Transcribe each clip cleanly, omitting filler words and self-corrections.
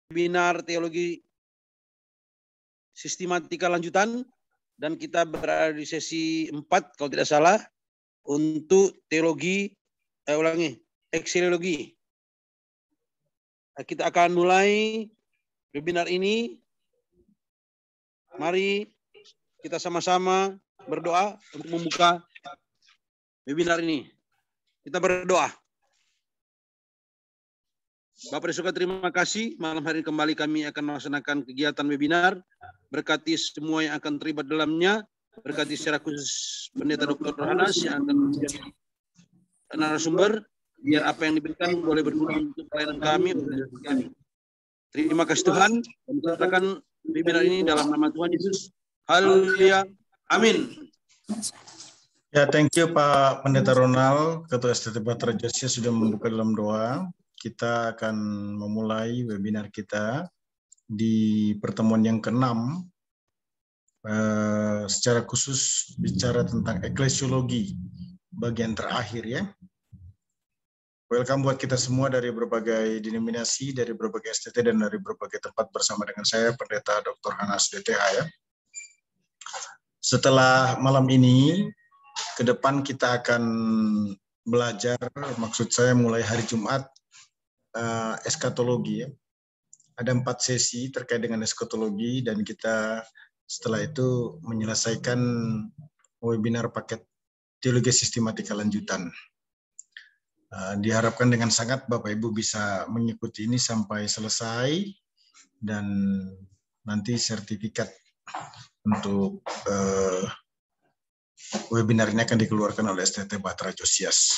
webinar teologi sistematika lanjutan, dan kita berada di sesi 4 kalau tidak salah untuk teologi ekseliologi. Kita akan mulai webinar ini. Mari kita sama-sama berdoa untuk membuka webinar ini. Kita berdoa. Bapak di surga, terima kasih. Malam hari ini kembali kami akan melaksanakan kegiatan webinar. Berkati semua yang akan terlibat dalamnya. Berkati secara khusus Pendeta Dr. Hanas yang akan menjadi narasumber. Biar apa yang diberikan boleh berguna untuk pelayanan kami. Terima kasih Tuhan. Kami serahkan webinar ini dalam nama Tuhan Yesus. Haleluya. Amin. Ya, thank you Pak Pendeta Ronald, Ketua STT Batra Josias sudah membuka dalam doa. Kita akan memulai webinar kita di pertemuan yang ke-6, secara khusus bicara tentang eklesiologi bagian terakhir ya. Welcome buat kita semua dari berbagai denominasi, dari berbagai STT dan dari berbagai tempat bersama dengan saya Pendeta Dr. Hanas DTH ya. Setelah malam ini, ke depan kita akan belajar, maksud saya mulai hari Jumat, eskatologi ya. Ada 4 sesi terkait dengan eskatologi dan kita setelah itu menyelesaikan webinar paket teologi sistematika lanjutan. Diharapkan dengan sangat Bapak Ibu bisa mengikuti ini sampai selesai dan nanti sertifikat untuk webinar ini akan dikeluarkan oleh STT Batra Josias.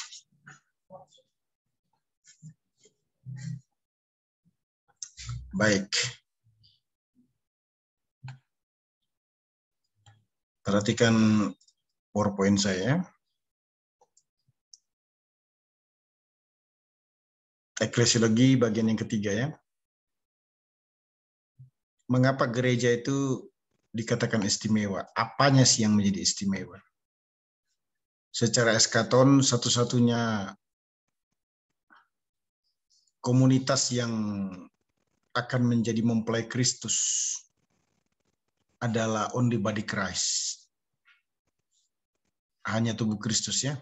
Baik. Perhatikan PowerPoint saya. Eklesiologi bagian yang ketiga ya. Mengapa gereja itu dikatakan istimewa? Apanya sih yang menjadi istimewa? Secara eskaton, satu-satunya komunitas yang akan menjadi mempelai Kristus adalah only body Christ. Hanya tubuh Kristus ya.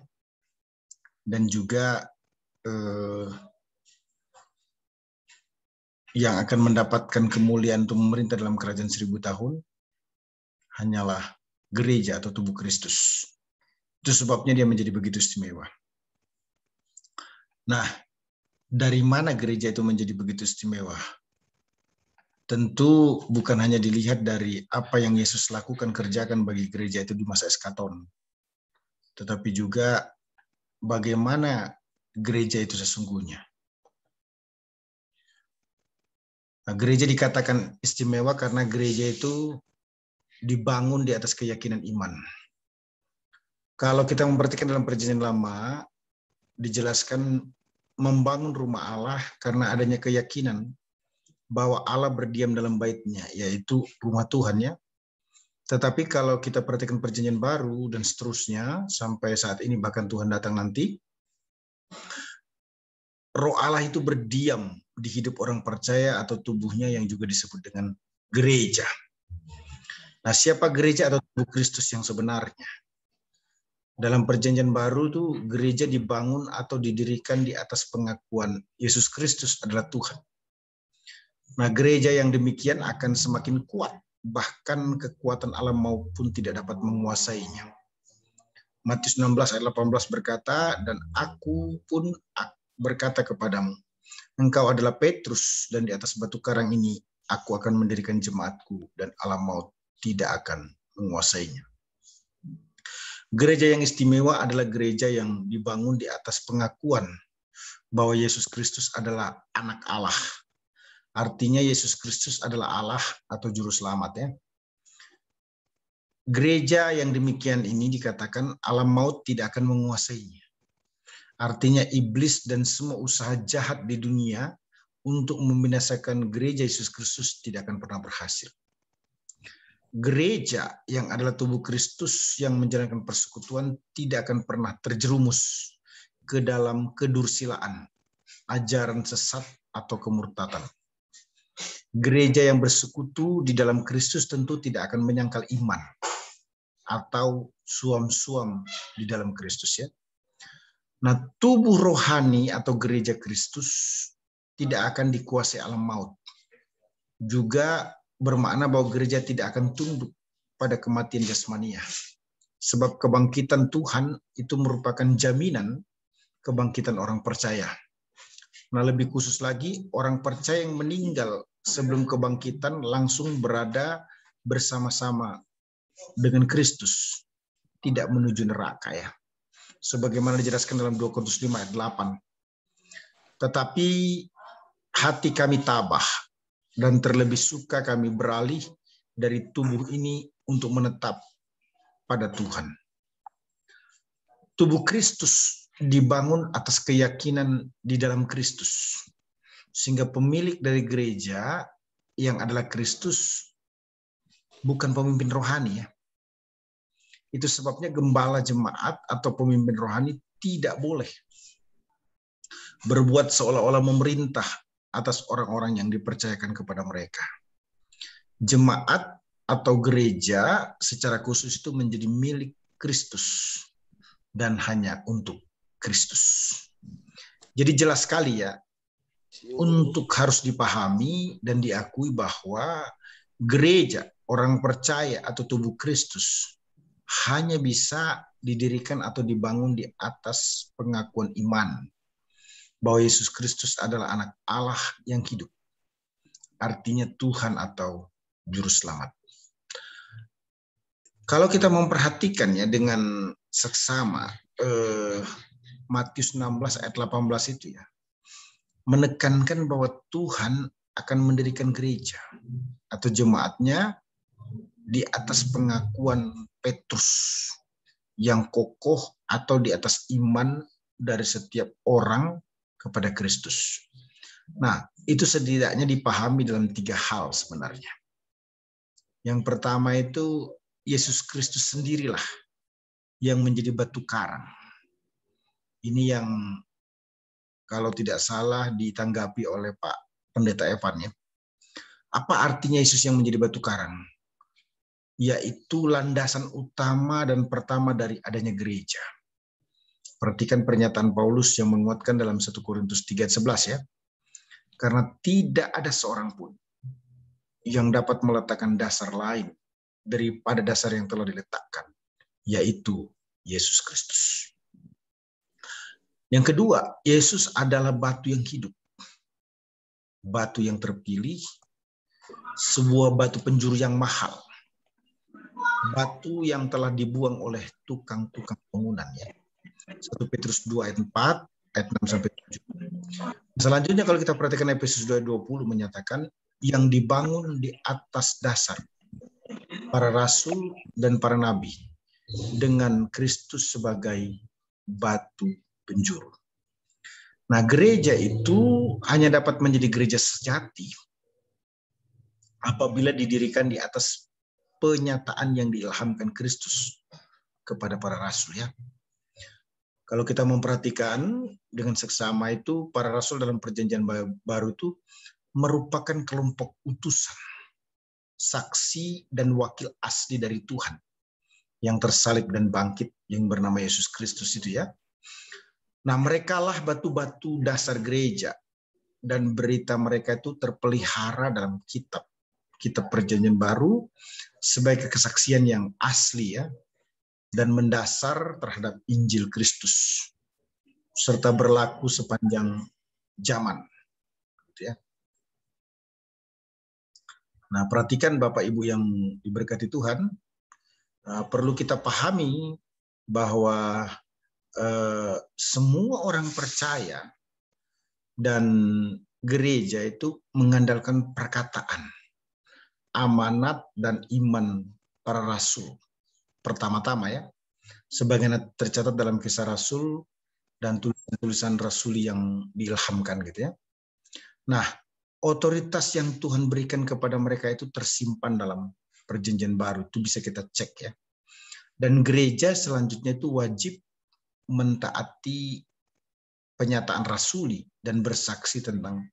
Dan juga yang akan mendapatkan kemuliaan untuk memerintah dalam kerajaan 1000 tahun hanyalah gereja atau tubuh Kristus. Itu sebabnya dia menjadi begitu istimewa. Nah, dari mana gereja itu menjadi begitu istimewa? Tentu bukan hanya dilihat dari apa yang Yesus lakukan kerjakan bagi gereja itu di masa eskaton, tetapi juga bagaimana gereja itu sesungguhnya. Nah, gereja dikatakan istimewa karena gereja itu dibangun di atas keyakinan iman. Kalau kita memperhatikan dalam Perjanjian Lama, dijelaskan membangun rumah Allah karena adanya keyakinan bahwa Allah berdiam dalam bait-Nya, yaitu rumah Tuhan ya. Tetapi kalau kita perhatikan Perjanjian Baru dan seterusnya, sampai saat ini bahkan Tuhan datang nanti, Roh Allah itu berdiam di hidup orang percaya atau tubuhnya yang juga disebut dengan gereja. Nah, siapa gereja atau tubuh Kristus yang sebenarnya? Dalam Perjanjian Baru itu gereja dibangun atau didirikan di atas pengakuan Yesus Kristus adalah Tuhan. Nah, gereja yang demikian akan semakin kuat, bahkan kekuatan alam maupun tidak dapat menguasainya. Matius 16 ayat 18 berkata, dan aku pun berkata kepadamu, engkau adalah Petrus, dan di atas batu karang ini aku akan mendirikan jemaatku, dan alam maut tidak akan menguasainya. Gereja yang istimewa adalah gereja yang dibangun di atas pengakuan bahwa Yesus Kristus adalah anak Allah. Artinya Yesus Kristus adalah Allah atau juru selamat ya. Gereja yang demikian ini dikatakan alam maut tidak akan menguasainya. Artinya iblis dan semua usaha jahat di dunia untuk membinasakan gereja Yesus Kristus tidak akan pernah berhasil. Gereja yang adalah tubuh Kristus yang menjalankan persekutuan tidak akan pernah terjerumus ke dalam kedursilaan, ajaran sesat atau kemurtadan. Gereja yang bersekutu di dalam Kristus tentu tidak akan menyangkal iman atau suam-suam di dalam Kristus ya. Nah, tubuh rohani atau gereja Kristus tidak akan dikuasai alam maut. Juga bermakna bahwa gereja tidak akan tunduk pada kematian jasmania. Sebab kebangkitan Tuhan itu merupakan jaminan kebangkitan orang percaya. Nah, lebih khusus lagi, orang percaya yang meninggal sebelum kebangkitan langsung berada bersama-sama dengan Kristus, tidak menuju neraka ya. Sebagaimana dijelaskan dalam 2 Korintus 5 ayat 8. Tetapi hati kami tabah dan terlebih suka kami beralih dari tubuh ini untuk menetap pada Tuhan. Tubuh Kristus dibangun atas keyakinan di dalam Kristus. Sehingga pemilik dari gereja yang adalah Kristus bukan pemimpin rohani ya. Itu sebabnya gembala jemaat atau pemimpin rohani tidak boleh berbuat seolah-olah memerintah atas orang-orang yang dipercayakan kepada mereka. Jemaat atau gereja secara khusus itu menjadi milik Kristus dan hanya untuk Kristus. Jadi jelas sekali ya, untuk harus dipahami dan diakui bahwa gereja, orang percaya atau tubuh Kristus hanya bisa didirikan atau dibangun di atas pengakuan iman bahwa Yesus Kristus adalah anak Allah yang hidup. Artinya Tuhan atau Juru Selamat. Kalau kita memperhatikannya dengan seksama, Matius 16 ayat 18 itu ya, menekankan bahwa Tuhan akan mendirikan gereja atau jemaatnya di atas pengakuan Petrus yang kokoh atau di atas iman dari setiap orang kepada Kristus. Nah, itu setidaknya dipahami dalam 3 hal sebenarnya. Yang pertama itu Yesus Kristus sendirilah yang menjadi batu karang. Ini yang kalau tidak salah ditanggapi oleh Pak Pendeta Evan ya. Apa artinya Yesus yang menjadi batu karang? Yaitu landasan utama dan pertama dari adanya gereja. Perhatikan pernyataan Paulus yang menguatkan dalam 1 Korintus 3:11 ya. Karena tidak ada seorang pun yang dapat meletakkan dasar lain daripada dasar yang telah diletakkan, yaitu Yesus Kristus. Yang kedua, Yesus adalah batu yang hidup. Batu yang terpilih, sebuah batu penjuru yang mahal. Batu yang telah dibuang oleh tukang-tukang bangunan ya. 1 Petrus 2 ayat 4, ayat 6 sampai 7. Selanjutnya kalau kita perhatikan Efesus 2:20 menyatakan yang dibangun di atas dasar para rasul dan para nabi dengan Kristus sebagai batu penjuru. Nah, gereja itu hanya dapat menjadi gereja sejati apabila didirikan di atas penyataan yang diilhamkan Kristus kepada para rasul ya. Kalau kita memperhatikan dengan seksama itu, para rasul dalam perjanjian baru itu merupakan kelompok utusan, saksi dan wakil asli dari Tuhan yang tersalib dan bangkit yang bernama Yesus Kristus itu ya. Nah, merekalah batu-batu dasar gereja dan berita mereka itu terpelihara dalam kitab perjanjian baru sebagai kesaksian yang asli ya dan mendasar terhadap Injil Kristus serta berlaku sepanjang zaman gitu ya. Nah, perhatikan Bapak Ibu yang diberkati Tuhan, perlu kita pahami bahwa semua orang percaya dan gereja itu mengandalkan perkataan, amanat dan iman para rasul. Pertama-tama ya, sebagaimana tercatat dalam Kisah Rasul dan tulisan-tulisan rasuli yang diilhamkan gitu ya. Nah, otoritas yang Tuhan berikan kepada mereka itu tersimpan dalam perjanjian baru, itu bisa kita cek ya. Dan gereja selanjutnya itu wajib mentaati penyataan rasuli dan bersaksi tentang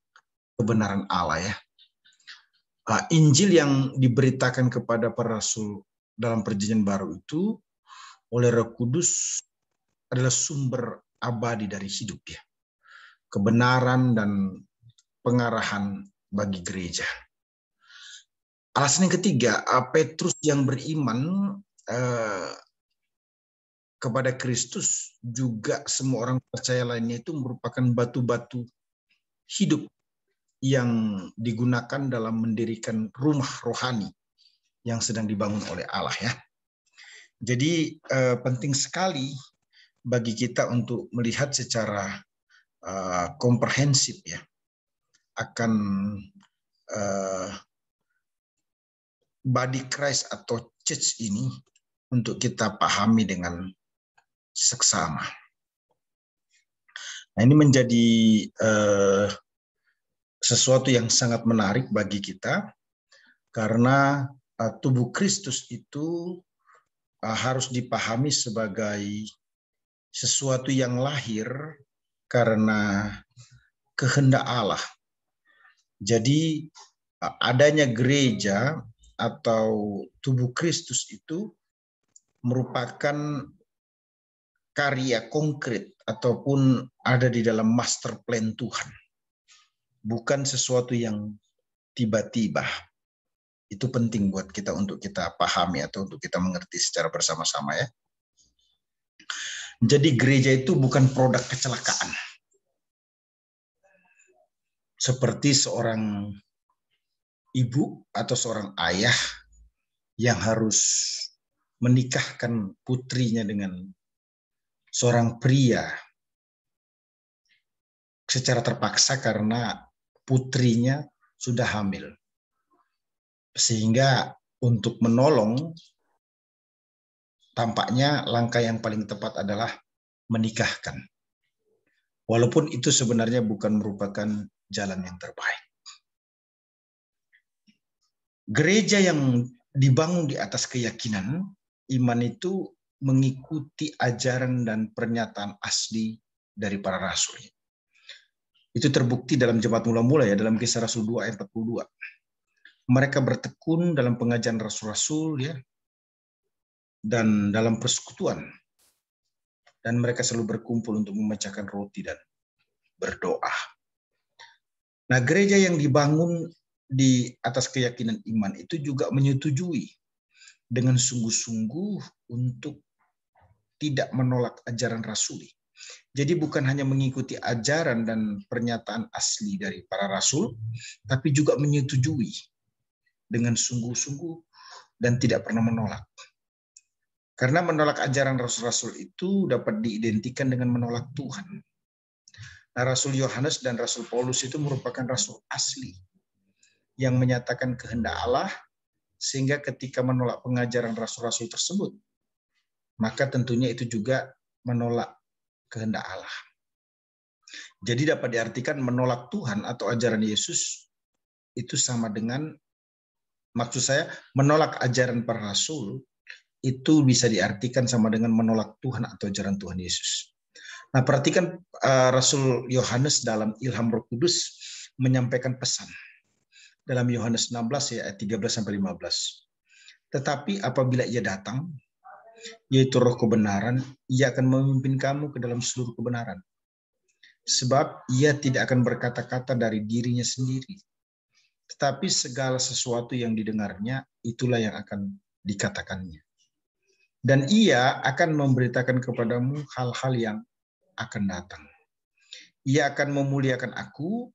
kebenaran Allah ya. Injil yang diberitakan kepada para rasul dalam Perjanjian Baru itu oleh Roh Kudus adalah sumber abadi dari hidup, ya, kebenaran dan pengarahan bagi gereja. Alasan yang ketiga, Petrus yang beriman kepada Kristus, juga semua orang percaya lainnya itu merupakan batu-batu hidup yang digunakan dalam mendirikan rumah rohani yang sedang dibangun oleh Allah, ya. Jadi penting sekali bagi kita untuk melihat secara komprehensif, ya, akan body Christ atau church ini untuk kita pahami dengan seksama. Nah, ini menjadi sesuatu yang sangat menarik bagi kita, karena tubuh Kristus itu harus dipahami sebagai sesuatu yang lahir karena kehendak Allah. Jadi adanya gereja atau tubuh Kristus itu merupakan karya konkret ataupun ada di dalam master plan Tuhan. Bukan sesuatu yang tiba-tiba. Itu penting buat kita untuk kita pahami atau untuk kita mengerti secara bersama-sama, ya. Jadi gereja itu bukan produk kecelakaan. Seperti seorang ibu atau seorang ayah yang harus menikahkan putrinya dengan seorang pria secara terpaksa karena putrinya sudah hamil. Sehingga untuk menolong, tampaknya langkah yang paling tepat adalah menikahkan. Walaupun itu sebenarnya bukan merupakan jalan yang terbaik. Gereja yang dibangun di atas keyakinan, iman itu mengikuti ajaran dan pernyataan asli dari para rasul. Itu terbukti dalam Jemaat Mula-Mula, ya, dalam Kisah Rasul 2 ayat 42. Mereka bertekun dalam pengajaran rasul-rasul, ya, dan dalam persekutuan. Dan mereka selalu berkumpul untuk memecahkan roti dan berdoa. Nah, gereja yang dibangun di atas keyakinan iman itu juga menyetujui dengan sungguh-sungguh untuk tidak menolak ajaran rasuli. Jadi bukan hanya mengikuti ajaran dan pernyataan asli dari para rasul, tapi juga menyetujui dengan sungguh-sungguh dan tidak pernah menolak. Karena menolak ajaran rasul-rasul itu dapat diidentikan dengan menolak Tuhan. Nah, Rasul Yohanes dan Rasul Paulus itu merupakan rasul asli yang menyatakan kehendak Allah, sehingga ketika menolak pengajaran rasul-rasul tersebut, maka tentunya itu juga menolak kehendak Allah. Jadi dapat diartikan menolak Tuhan atau ajaran Yesus itu sama dengan, maksud saya, menolak ajaran para rasul itu bisa diartikan sama dengan menolak Tuhan atau ajaran Tuhan Yesus. Nah, perhatikan Rasul Yohanes dalam ilham Roh Kudus menyampaikan pesan dalam Yohanes 16 ayat 13-15. Tetapi apabila ia datang, yaitu Roh kebenaran, ia akan memimpin kamu ke dalam seluruh kebenaran. Sebab ia tidak akan berkata-kata dari dirinya sendiri, tetapi segala sesuatu yang didengarnya, itulah yang akan dikatakannya. Dan ia akan memberitakan kepadamu hal-hal yang akan datang. Ia akan memuliakan aku,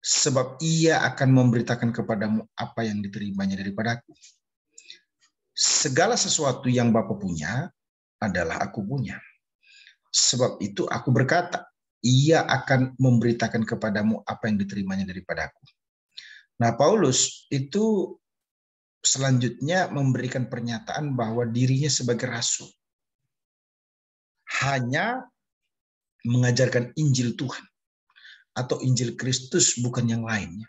sebab ia akan memberitakan kepadamu apa yang diterimanya daripadaku. Segala sesuatu yang Bapa punya adalah aku punya. Sebab itu aku berkata, ia akan memberitakan kepadamu apa yang diterimanya daripadaku. Nah, Paulus itu selanjutnya memberikan pernyataan bahwa dirinya sebagai rasul hanya mengajarkan Injil Tuhan atau Injil Kristus, bukan yang lainnya.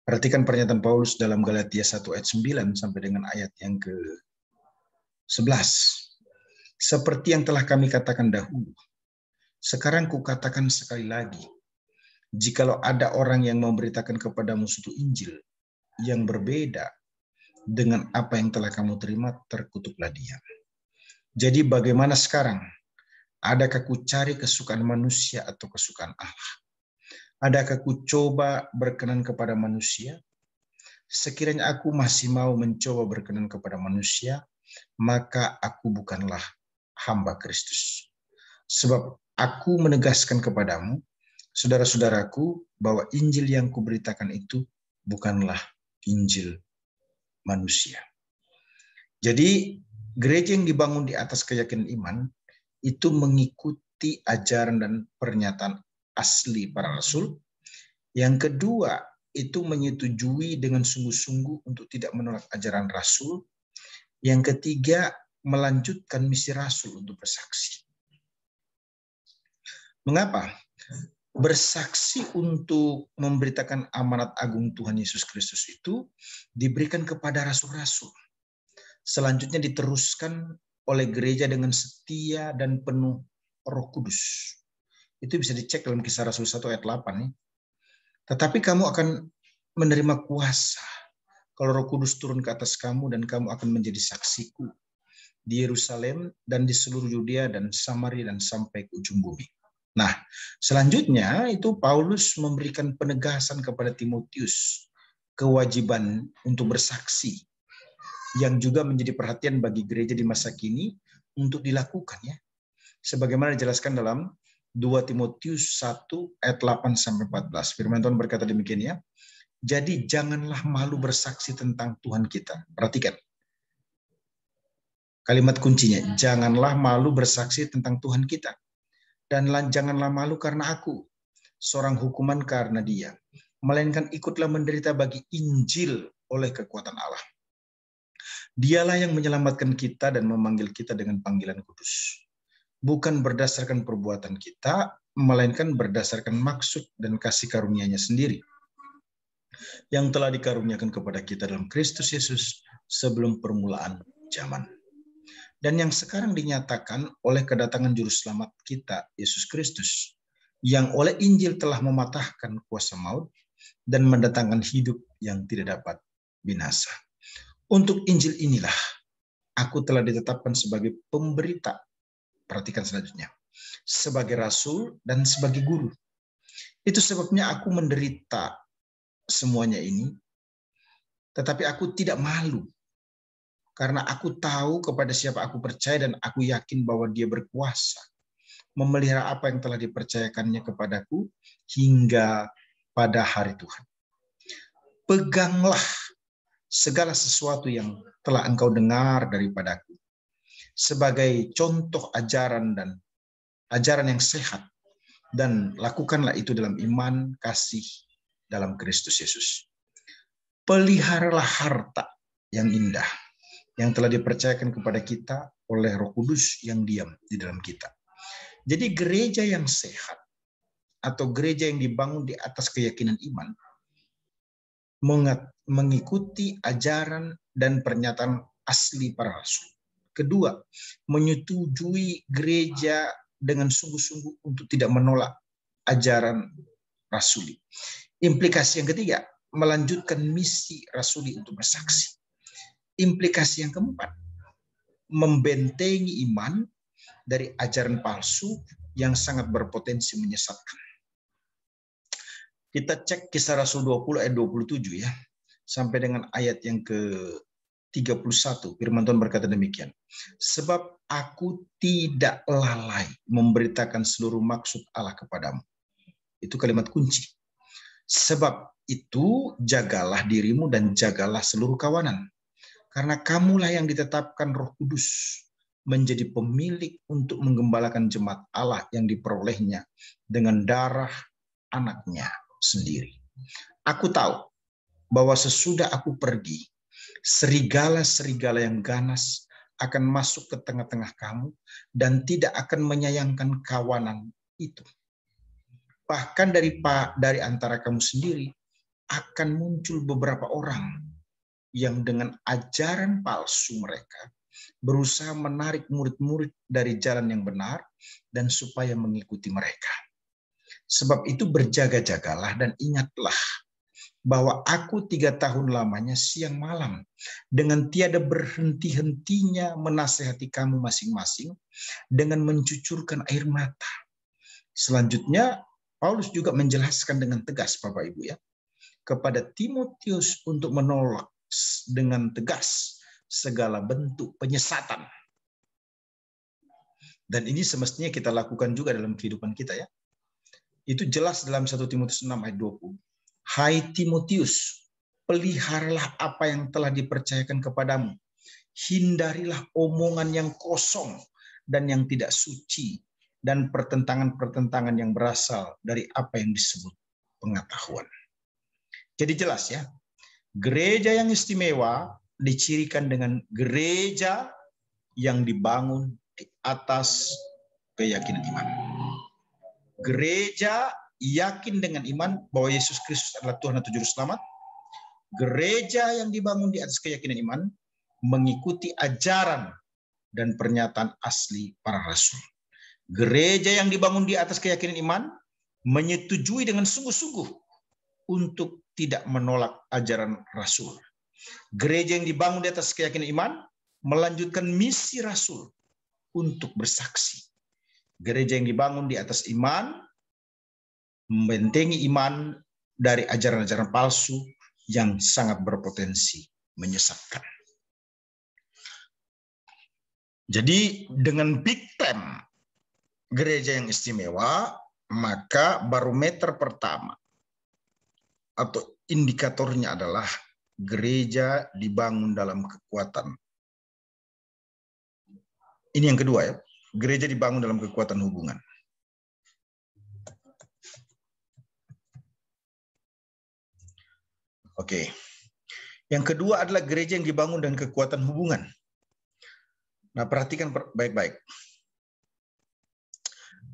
Perhatikan pernyataan Paulus dalam Galatia 1 ayat 9 sampai dengan ayat yang ke-11. Seperti yang telah kami katakan dahulu, sekarang kukatakan sekali lagi, Jikalau ada orang yang memberitakan kepadamu suatu Injil yang berbeda dengan apa yang telah kamu terima, terkutuklah dia. Jadi bagaimana sekarang? Adakah ku cari kesukaan manusia atau kesukaan Allah? Adakah ku coba berkenan kepada manusia? Sekiranya aku masih mau mencoba berkenan kepada manusia, maka aku bukanlah hamba Kristus. Sebab aku menegaskan kepadamu, saudara-saudaraku, bahwa Injil yang kuberitakan itu bukanlah Injil manusia. Jadi gereja yang dibangun di atas keyakinan iman itu mengikuti ajaran dan pernyataan asli para rasul. Yang kedua, itu menyetujui dengan sungguh-sungguh untuk tidak menolak ajaran rasul. Yang ketiga, melanjutkan misi rasul untuk bersaksi. Mengapa? Bersaksi untuk memberitakan amanat agung Tuhan Yesus Kristus itu diberikan kepada rasul-rasul. Selanjutnya diteruskan oleh gereja dengan setia dan penuh Roh Kudus. Itu bisa dicek dalam Kisah Rasul 1 ayat 8 nih. Tetapi kamu akan menerima kuasa kalau Roh Kudus turun ke atas kamu, dan kamu akan menjadi saksiku di Yerusalem dan di seluruh Yudea dan Samaria dan sampai ke ujung bumi. Nah, selanjutnya itu Paulus memberikan penegasan kepada Timotius kewajiban untuk bersaksi, yang juga menjadi perhatian bagi gereja di masa kini untuk dilakukan, ya. Sebagaimana dijelaskan dalam 2 Timotius 1 ayat 8-14. Firman Tuhan berkata demikian, ya. Jadi janganlah malu bersaksi tentang Tuhan kita. Perhatikan. Kalimat kuncinya, janganlah malu bersaksi tentang Tuhan kita. Dan janganlah malu karena aku, seorang hukuman karena dia. Melainkan ikutlah menderita bagi Injil oleh kekuatan Allah. Dialah yang menyelamatkan kita dan memanggil kita dengan panggilan kudus. Bukan berdasarkan perbuatan kita, melainkan berdasarkan maksud dan kasih karunia-Nya sendiri, yang telah dikaruniakan kepada kita dalam Kristus Yesus sebelum permulaan zaman. Dan yang sekarang dinyatakan oleh kedatangan Juru Selamat kita, Yesus Kristus, yang oleh Injil telah mematahkan kuasa maut dan mendatangkan hidup yang tidak dapat binasa. Untuk Injil inilah aku telah ditetapkan sebagai pemberita. Perhatikan selanjutnya. Sebagai rasul dan sebagai guru. Itu sebabnya aku menderita semuanya ini. Tetapi aku tidak malu. Karena aku tahu kepada siapa aku percaya dan aku yakin bahwa Dia berkuasa memelihara apa yang telah dipercayakannya kepadaku hingga pada hari Tuhan. Peganglah segala sesuatu yang telah engkau dengar daripadaku sebagai contoh ajaran dan ajaran yang sehat, dan lakukanlah itu dalam iman kasih dalam Kristus Yesus. Peliharalah harta yang indah yang telah dipercayakan kepada kita oleh Roh Kudus yang diam di dalam kita. Jadi gereja yang sehat atau gereja yang dibangun di atas keyakinan iman mengikuti ajaran dan pernyataan asli para rasul. Kedua, menyetujui gereja dengan sungguh-sungguh untuk tidak menolak ajaran rasuli. Implikasi yang ketiga, melanjutkan misi rasuli untuk bersaksi. Implikasi yang keempat, membentengi iman dari ajaran palsu yang sangat berpotensi menyesatkan. Kita cek Kisah Rasul 20 ayat 27 ya, sampai dengan ayat yang ke-31. Firman Tuhan berkata demikian. Sebab aku tidak lalai memberitakan seluruh maksud Allah kepadamu. Itu kalimat kunci. Sebab itu jagalah dirimu dan jagalah seluruh kawanan. Karena kamulah yang ditetapkan Roh Kudus menjadi pemilik untuk menggembalakan jemaat Allah yang diperolehnya dengan darah anaknya sendiri. Aku tahu bahwa sesudah aku pergi, serigala-serigala yang ganas akan masuk ke tengah-tengah kamu dan tidak akan menyayangkan kawanan itu. Bahkan dari antara kamu sendiri akan muncul beberapa orang yang dengan ajaran palsu mereka berusaha menarik murid-murid dari jalan yang benar dan supaya mengikuti mereka. Sebab itu berjaga-jagalah dan ingatlah bahwa aku 3 tahun lamanya siang malam dengan tiada berhenti-hentinya menasehati kamu masing-masing dengan mencucurkan air mata. Selanjutnya, Paulus juga menjelaskan dengan tegas, Bapak Ibu ya, kepada Timotius untuk menolak dengan tegas segala bentuk penyesatan. Dan ini semestinya kita lakukan juga dalam kehidupan kita ya. Itu jelas dalam 1 Timotius 6 ayat 20. Hai Timotius, peliharalah apa yang telah dipercayakan kepadamu. Hindarilah omongan yang kosong dan yang tidak suci dan pertentangan-pertentangan yang berasal dari apa yang disebut pengetahuan. Jadi jelas ya, gereja yang istimewa dicirikan dengan gereja yang dibangun di atas keyakinan iman. Gereja yakin dengan iman bahwa Yesus Kristus adalah Tuhan atau Juru Selamat. Gereja yang dibangun di atas keyakinan iman mengikuti ajaran dan pernyataan asli para rasul. Gereja yang dibangun di atas keyakinan iman menyetujui dengan sungguh-sungguh untuk tidak menolak ajaran rasul. Gereja yang dibangun di atas keyakinan iman melanjutkan misi rasul untuk bersaksi. Gereja yang dibangun di atas iman membentengi iman dari ajaran-ajaran palsu yang sangat berpotensi menyesatkan. Jadi dengan big term gereja yang istimewa, maka barometer pertama atau indikatornya adalah gereja dibangun dalam kekuatan. Ini yang kedua ya, gereja dibangun dalam kekuatan hubungan. Oke. Yang kedua adalah gereja yang dibangun dengan kekuatan hubungan. Nah, perhatikan baik-baik.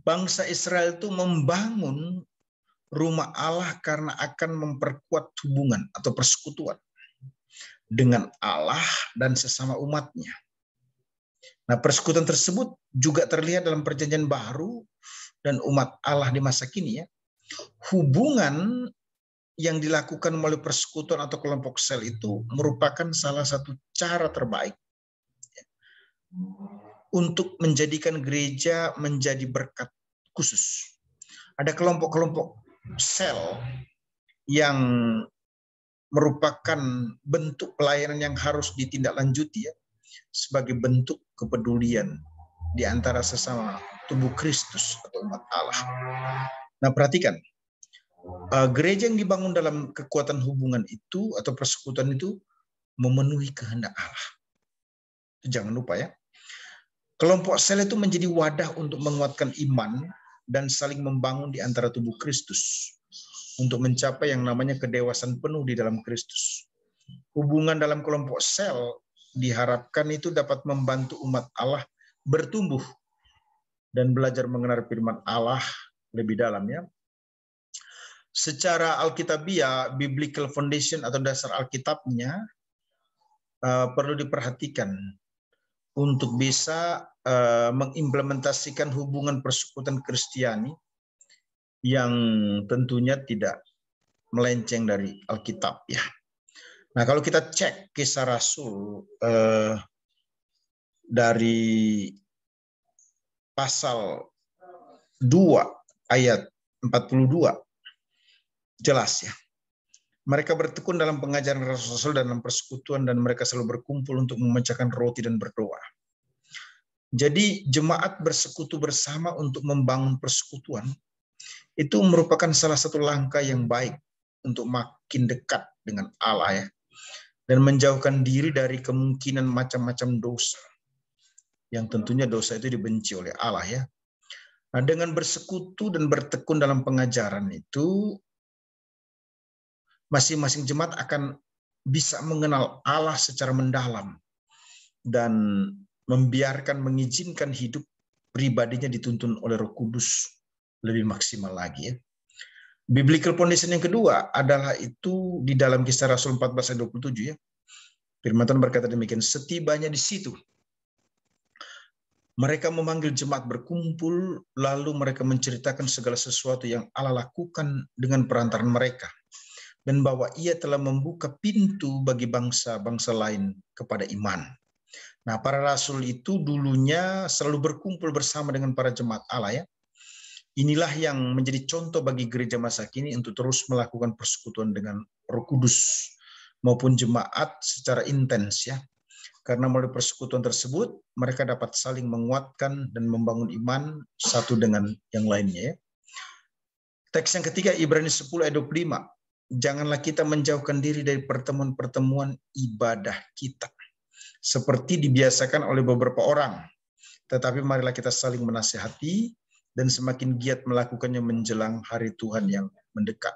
Bangsa Israel itu membangun rumah Allah karena akan memperkuat hubungan atau persekutuan dengan Allah dan sesama umatnya. Nah, persekutuan tersebut juga terlihat dalam Perjanjian Baru dan umat Allah di masa kini ya. Hubungan yang dilakukan melalui persekutuan atau kelompok sel itu merupakan salah satu cara terbaik untuk menjadikan gereja menjadi berkat khusus. Ada kelompok-kelompok sel yang merupakan bentuk pelayanan yang harus ditindaklanjuti ya, sebagai bentuk kepedulian di antara sesama tubuh Kristus atau umat Allah. Nah, perhatikan. Gereja yang dibangun dalam kekuatan hubungan itu atau persekutuan itu memenuhi kehendak Allah. Jangan lupa ya. Kelompok sel itu menjadi wadah untuk menguatkan iman dan saling membangun di antara tubuh Kristus untuk mencapai yang namanya kedewasaan penuh di dalam Kristus. Hubungan dalam kelompok sel diharapkan itu dapat membantu umat Allah bertumbuh dan belajar mengenal firman Allah lebih dalam ya. Secara alkitabiah, biblical foundation atau dasar Alkitabnya perlu diperhatikan untuk bisa mengimplementasikan hubungan persekutuan Kristiani yang tentunya tidak melenceng dari Alkitab ya. Nah, kalau kita cek Kisah Rasul dari pasal 2 ayat 42 jelas ya. Mereka bertekun dalam pengajaran Rasul dan dalam persekutuan dan mereka selalu berkumpul untuk memecahkan roti dan berdoa. Jadi jemaat bersekutu bersama untuk membangun persekutuan itu merupakan salah satu langkah yang baik untuk makin dekat dengan Allah ya. Dan menjauhkan diri dari kemungkinan macam-macam dosa. Yang tentunya dosa itu dibenci oleh Allah ya. Nah, dengan bersekutu dan bertekun dalam pengajaran itu masing-masing jemaat akan bisa mengenal Allah secara mendalam dan mengizinkan hidup pribadinya dituntun oleh Roh Kudus lebih maksimal lagi ya. Biblical foundation yang kedua adalah itu di dalam Kisah Rasul 14 ayat 27 ya. Firman Tuhan berkata demikian, setibanya di situ Mereka memanggil jemaat berkumpul, lalu mereka menceritakan segala sesuatu yang Allah lakukan dengan perantaran mereka, dan bahwa Ia telah membuka pintu bagi bangsa-bangsa lain kepada iman. Nah, para rasul itu dulunya selalu berkumpul bersama dengan para jemaat Allah ya. Inilah yang menjadi contoh bagi gereja masa kini untuk terus melakukan persekutuan dengan Roh Kudus maupun jemaat secara intens ya. Karena melalui persekutuan tersebut, mereka dapat saling menguatkan dan membangun iman satu dengan yang lainnya. Ya. Teks yang ketiga, Ibrani 10 ayat 25. Janganlah kita menjauhkan diri dari pertemuan-pertemuan ibadah kita, seperti dibiasakan oleh beberapa orang. Tetapi marilah kita saling menasihati dan semakin giat melakukannya menjelang hari Tuhan yang mendekat.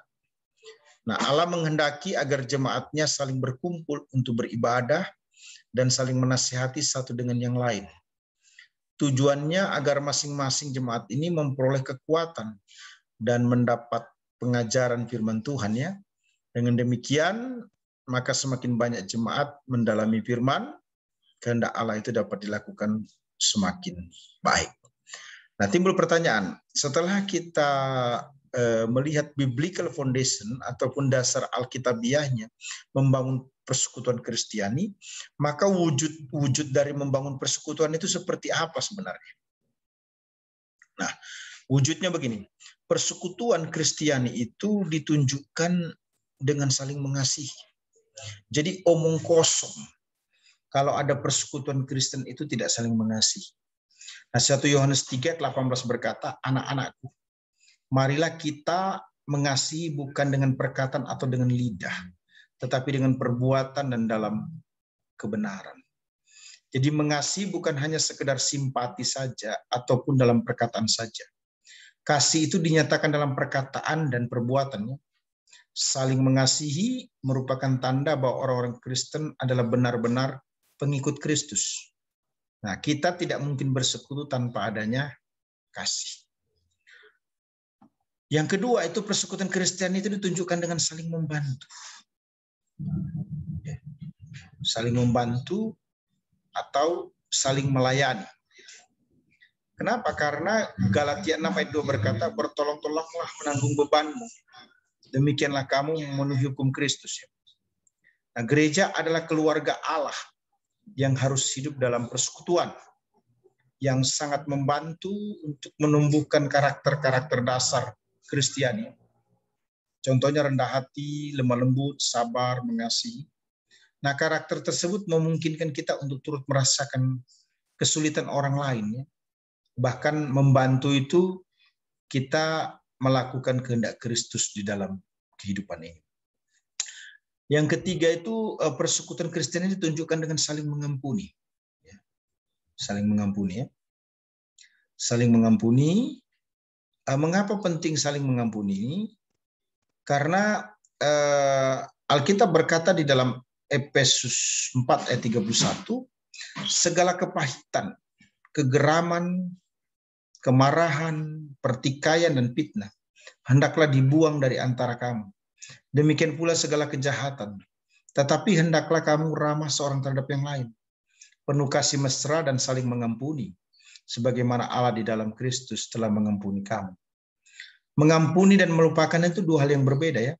Nah, Allah menghendaki agar jemaatnya saling berkumpul untuk beribadah dan saling menasihati satu dengan yang lain. Tujuannya agar masing-masing jemaat ini memperoleh kekuatan dan mendapat pengajaran firman Tuhan ya. Dengan demikian, maka semakin banyak jemaat mendalami firman, kehendak Allah itu dapat dilakukan semakin baik. Nah, timbul pertanyaan, setelah kita melihat biblical foundation ataupun dasar alkitabiahnya membangun persekutuan Kristiani, maka wujud dari membangun persekutuan itu seperti apa sebenarnya? Nah, wujudnya begini. Persekutuan Kristiani itu ditunjukkan dengan saling mengasihi. Jadi omong kosong kalau ada persekutuan Kristen itu tidak saling mengasihi. Nah, 1 Yohanes 3:18 berkata, anak-anakku, marilah kita mengasihi bukan dengan perkataan atau dengan lidah, tetapi dengan perbuatan dan dalam kebenaran. Jadi mengasihi bukan hanya sekedar simpati saja ataupun dalam perkataan saja. Kasih itu dinyatakan dalam perkataan dan perbuatannya. Saling mengasihi merupakan tanda bahwa orang-orang Kristen adalah benar-benar pengikut Kristus. Nah, kita tidak mungkin bersekutu tanpa adanya kasih. Yang kedua itu persekutuan Kristen itu ditunjukkan dengan saling membantu. Saling membantu atau saling melayani. Kenapa? Karena Galatia 6 ayat 2 berkata, bertolong-tolonglah menanggung bebanmu. Demikianlah kamu memenuhi hukum Kristus. Nah, gereja adalah keluarga Allah yang harus hidup dalam persekutuan, yang sangat membantu untuk menumbuhkan karakter-karakter dasar Kristiani. Contohnya rendah hati, lemah lembut, sabar, mengasihi. Nah, karakter tersebut memungkinkan kita untuk turut merasakan kesulitan orang lain. Ya. Bahkan membantu itu kita melakukan kehendak Kristus di dalam kehidupan ini. Yang ketiga itu persekutuan Kristen ini ditunjukkan dengan saling mengampuni. Ya. Saling mengampuni. Ya. Saling mengampuni. Mengapa penting saling mengampuni? Karena Alkitab berkata di dalam Efesus 4 ayat 31, segala kepahitan, kegeraman, kemarahan, pertikaian, dan fitnah hendaklah dibuang dari antara kamu. Demikian pula segala kejahatan. Tetapi hendaklah kamu ramah seorang terhadap yang lain, penuh kasih mesra dan saling mengampuni, sebagaimana Allah di dalam Kristus telah mengampuni kamu. Mengampuni dan melupakan itu dua hal yang berbeda ya.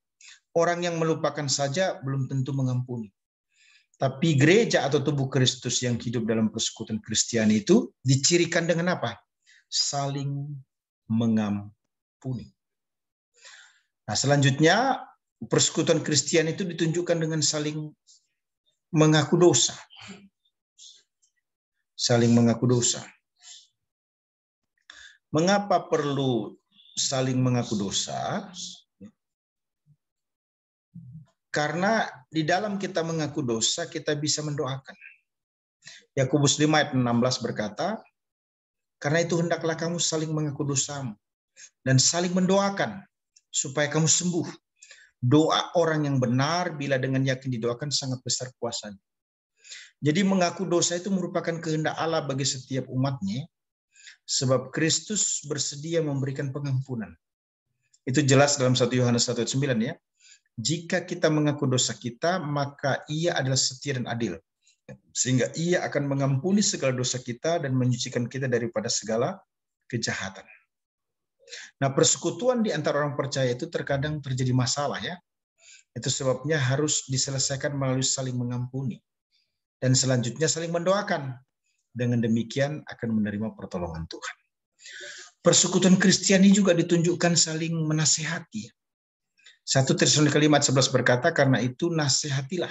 Orang yang melupakan saja belum tentu mengampuni. Tapi gereja atau tubuh Kristus yang hidup dalam persekutuan Kristiani itu dicirikan dengan apa? Saling mengampuni. Nah, selanjutnya persekutuan Kristiani itu ditunjukkan dengan saling mengaku dosa. Saling mengaku dosa. Mengapa perlu saling mengaku dosa? Karena di dalam kita mengaku dosa, kita bisa mendoakan. Yakobus 5 ayat 16 berkata, karena itu hendaklah kamu saling mengaku dosamu dan saling mendoakan supaya kamu sembuh. Doa orang yang benar bila dengan yakin didoakan sangat besar kuasanya. Jadi mengaku dosa itu merupakan kehendak Allah bagi setiap umatnya, sebab Kristus bersedia memberikan pengampunan. Itu jelas dalam 1 Yohanes 1 ayat 9 ya. Jika kita mengaku dosa kita, maka Ia adalah setia dan adil Sehingga ia akan mengampuni segala dosa kita dan menyucikan kita daripada segala kejahatan. Nah, persekutuan di antara orang percaya itu terkadang terjadi masalah ya. Itu sebabnya harus diselesaikan melalui saling mengampuni. Dan selanjutnya saling mendoakan. Dengan demikian akan menerima pertolongan Tuhan. Persekutuan Kristiani juga ditunjukkan saling menasehati. 1 Tesalonika 5:11 berkata, karena itu nasihatilah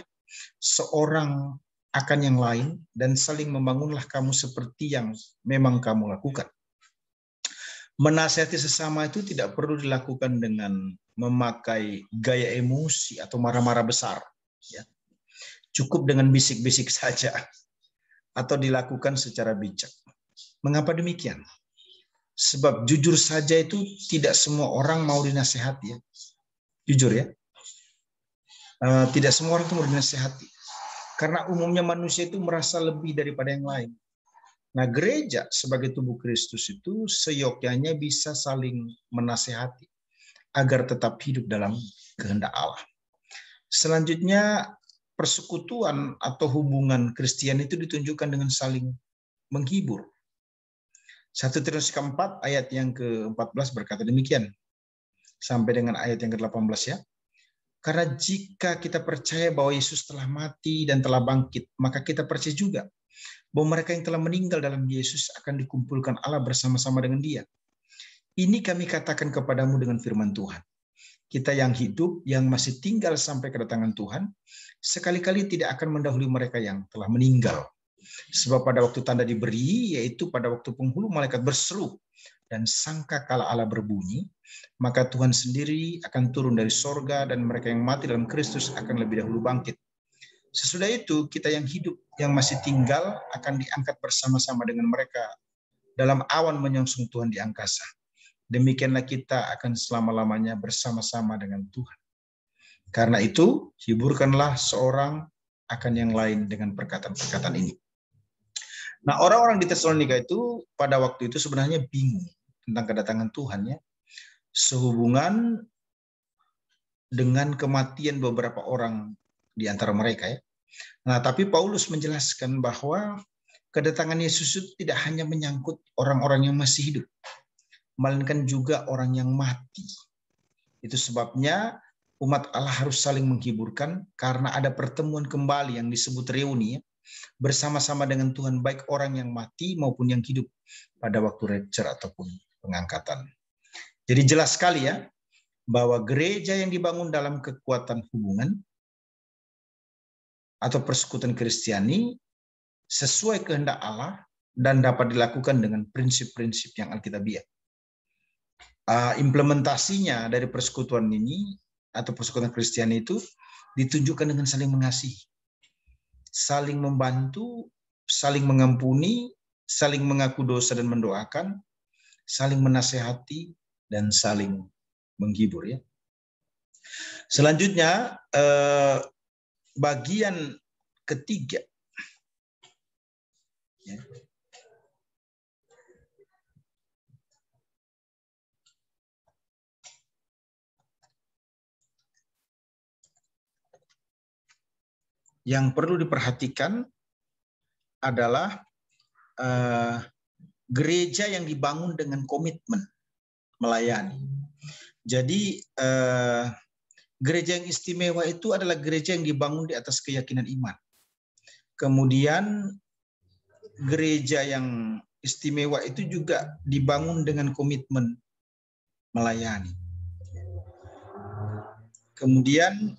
seorang akan yang lain dan saling membangunlah kamu seperti yang memang kamu lakukan. Menasihati sesama itu tidak perlu dilakukan dengan memakai gaya emosi atau marah-marah besar. Ya. Cukup dengan bisik-bisik saja atau dilakukan secara bijak. Mengapa demikian? Sebab jujur saja itu tidak semua orang mau dinasihati. Ya. Jujur ya. Tidak semua orang itu mau dinasihati. Karena umumnya manusia itu merasa lebih daripada yang lain. Nah, gereja sebagai tubuh Kristus itu seyogyanya bisa saling menasihati agar tetap hidup dalam kehendak Allah. Selanjutnya, persekutuan atau hubungan Kristen itu ditunjukkan dengan saling menghibur. 1 Timotius 4 ayat yang ke-14 berkata demikian. Sampai dengan ayat yang ke-18 ya. Karena jika kita percaya bahwa Yesus telah mati dan telah bangkit, maka kita percaya juga bahwa mereka yang telah meninggal dalam Yesus akan dikumpulkan Allah bersama-sama dengan Dia. Ini kami katakan kepadamu dengan firman Tuhan. Kita yang hidup, yang masih tinggal sampai kedatangan Tuhan, sekali-kali tidak akan mendahului mereka yang telah meninggal. Sebab pada waktu tanda diberi, yaitu pada waktu penghulu malaikat berseru, dan sangkakala Allah berbunyi, maka Tuhan sendiri akan turun dari sorga, dan mereka yang mati dalam Kristus akan lebih dahulu bangkit. Sesudah itu, kita yang hidup, yang masih tinggal, akan diangkat bersama-sama dengan mereka dalam awan menyongsong Tuhan di angkasa. Demikianlah kita akan selama-lamanya bersama-sama dengan Tuhan. Karena itu, hiburkanlah seorang akan yang lain dengan perkataan-perkataan ini. Nah, orang-orang di Tesalonika itu pada waktu itu sebenarnya bingung tentang kedatangan Tuhan ya. Sehubungan dengan kematian beberapa orang di antara mereka ya. Nah, tapi Paulus menjelaskan bahwa kedatangan Yesus itu tidak hanya menyangkut orang-orang yang masih hidup, melainkan juga orang yang mati. Itu sebabnya umat Allah harus saling menghiburkan karena ada pertemuan kembali yang disebut reuni ya, bersama-sama dengan Tuhan, baik orang yang mati maupun yang hidup pada waktu rapture ataupun pengangkatan. Jadi jelas sekali ya, bahwa gereja yang dibangun dalam kekuatan hubungan atau persekutuan Kristiani sesuai kehendak Allah dan dapat dilakukan dengan prinsip-prinsip yang alkitabiah. Implementasinya dari persekutuan ini atau persekutuan Kristiani itu ditunjukkan dengan saling mengasihi, saling membantu, saling mengampuni, saling mengaku dosa dan mendoakan, saling menasehati, dan saling menghibur ya. Selanjutnya bagian ketiga ya. Yang perlu diperhatikan adalah gereja yang dibangun dengan komitmen melayani. Jadi gereja yang istimewa itu adalah gereja yang dibangun di atas keyakinan iman. Kemudian gereja yang istimewa itu juga dibangun dengan komitmen melayani. Kemudian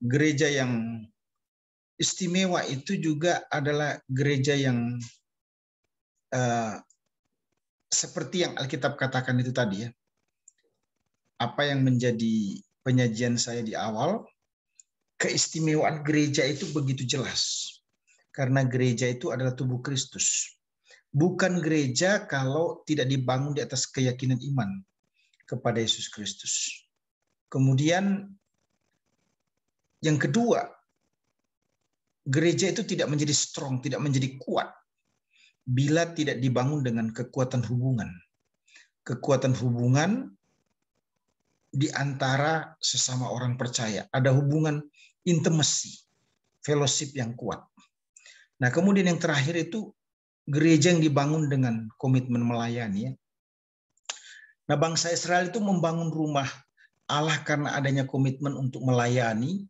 gereja yang istimewa itu juga adalah gereja yang seperti yang Alkitab katakan itu tadi ya. Apa yang menjadi penyajian saya di awal, keistimewaan gereja itu begitu jelas. Karena gereja itu adalah tubuh Kristus. Bukan gereja kalau tidak dibangun di atas keyakinan iman kepada Yesus Kristus. Kemudian yang kedua, gereja itu tidak menjadi strong, tidak menjadi kuat bila tidak dibangun dengan kekuatan hubungan. Kekuatan hubungan di antara sesama orang percaya. Ada hubungan intimasi fellowship yang kuat. Nah, kemudian yang terakhir itu gereja yang dibangun dengan komitmen melayani. Ya. Nah, bangsa Israel itu membangun rumah Allah karena adanya komitmen untuk melayani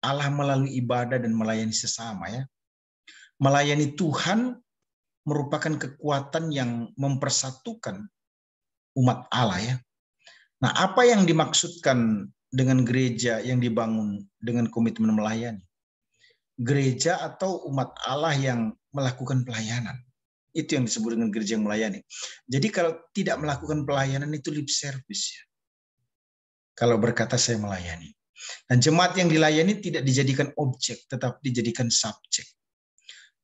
Allah melalui ibadah dan melayani sesama. Ya. Melayani Tuhan merupakan kekuatan yang mempersatukan umat Allah. Ya. Nah, apa yang dimaksudkan dengan gereja yang dibangun dengan komitmen melayani? Gereja atau umat Allah yang melakukan pelayanan. Itu yang disebut dengan gereja yang melayani. Jadi kalau tidak melakukan pelayanan itu lip service. Ya. Kalau berkata saya melayani. Dan jemaat yang dilayani tidak dijadikan objek, tetapi dijadikan subjek.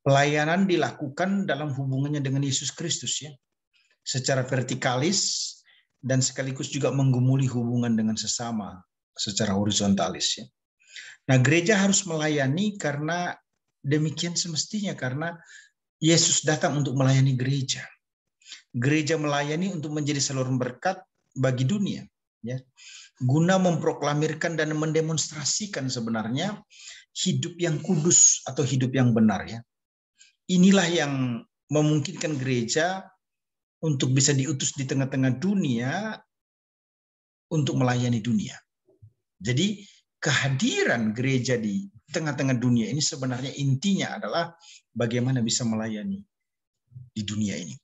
Pelayanan dilakukan dalam hubungannya dengan Yesus Kristus. Ya. Secara vertikalis dan sekaligus juga menggumuli hubungan dengan sesama secara horizontalis. Ya. Nah, gereja harus melayani karena demikian semestinya, karena Yesus datang untuk melayani gereja. Gereja melayani untuk menjadi saluran berkat bagi dunia, ya, guna memproklamirkan dan mendemonstrasikan sebenarnya hidup yang kudus atau hidup yang benar. Ya. Inilah yang memungkinkan gereja untuk bisa diutus di tengah-tengah dunia untuk melayani dunia. Jadi kehadiran gereja di tengah-tengah dunia ini sebenarnya intinya adalah bagaimana bisa melayani di dunia ini.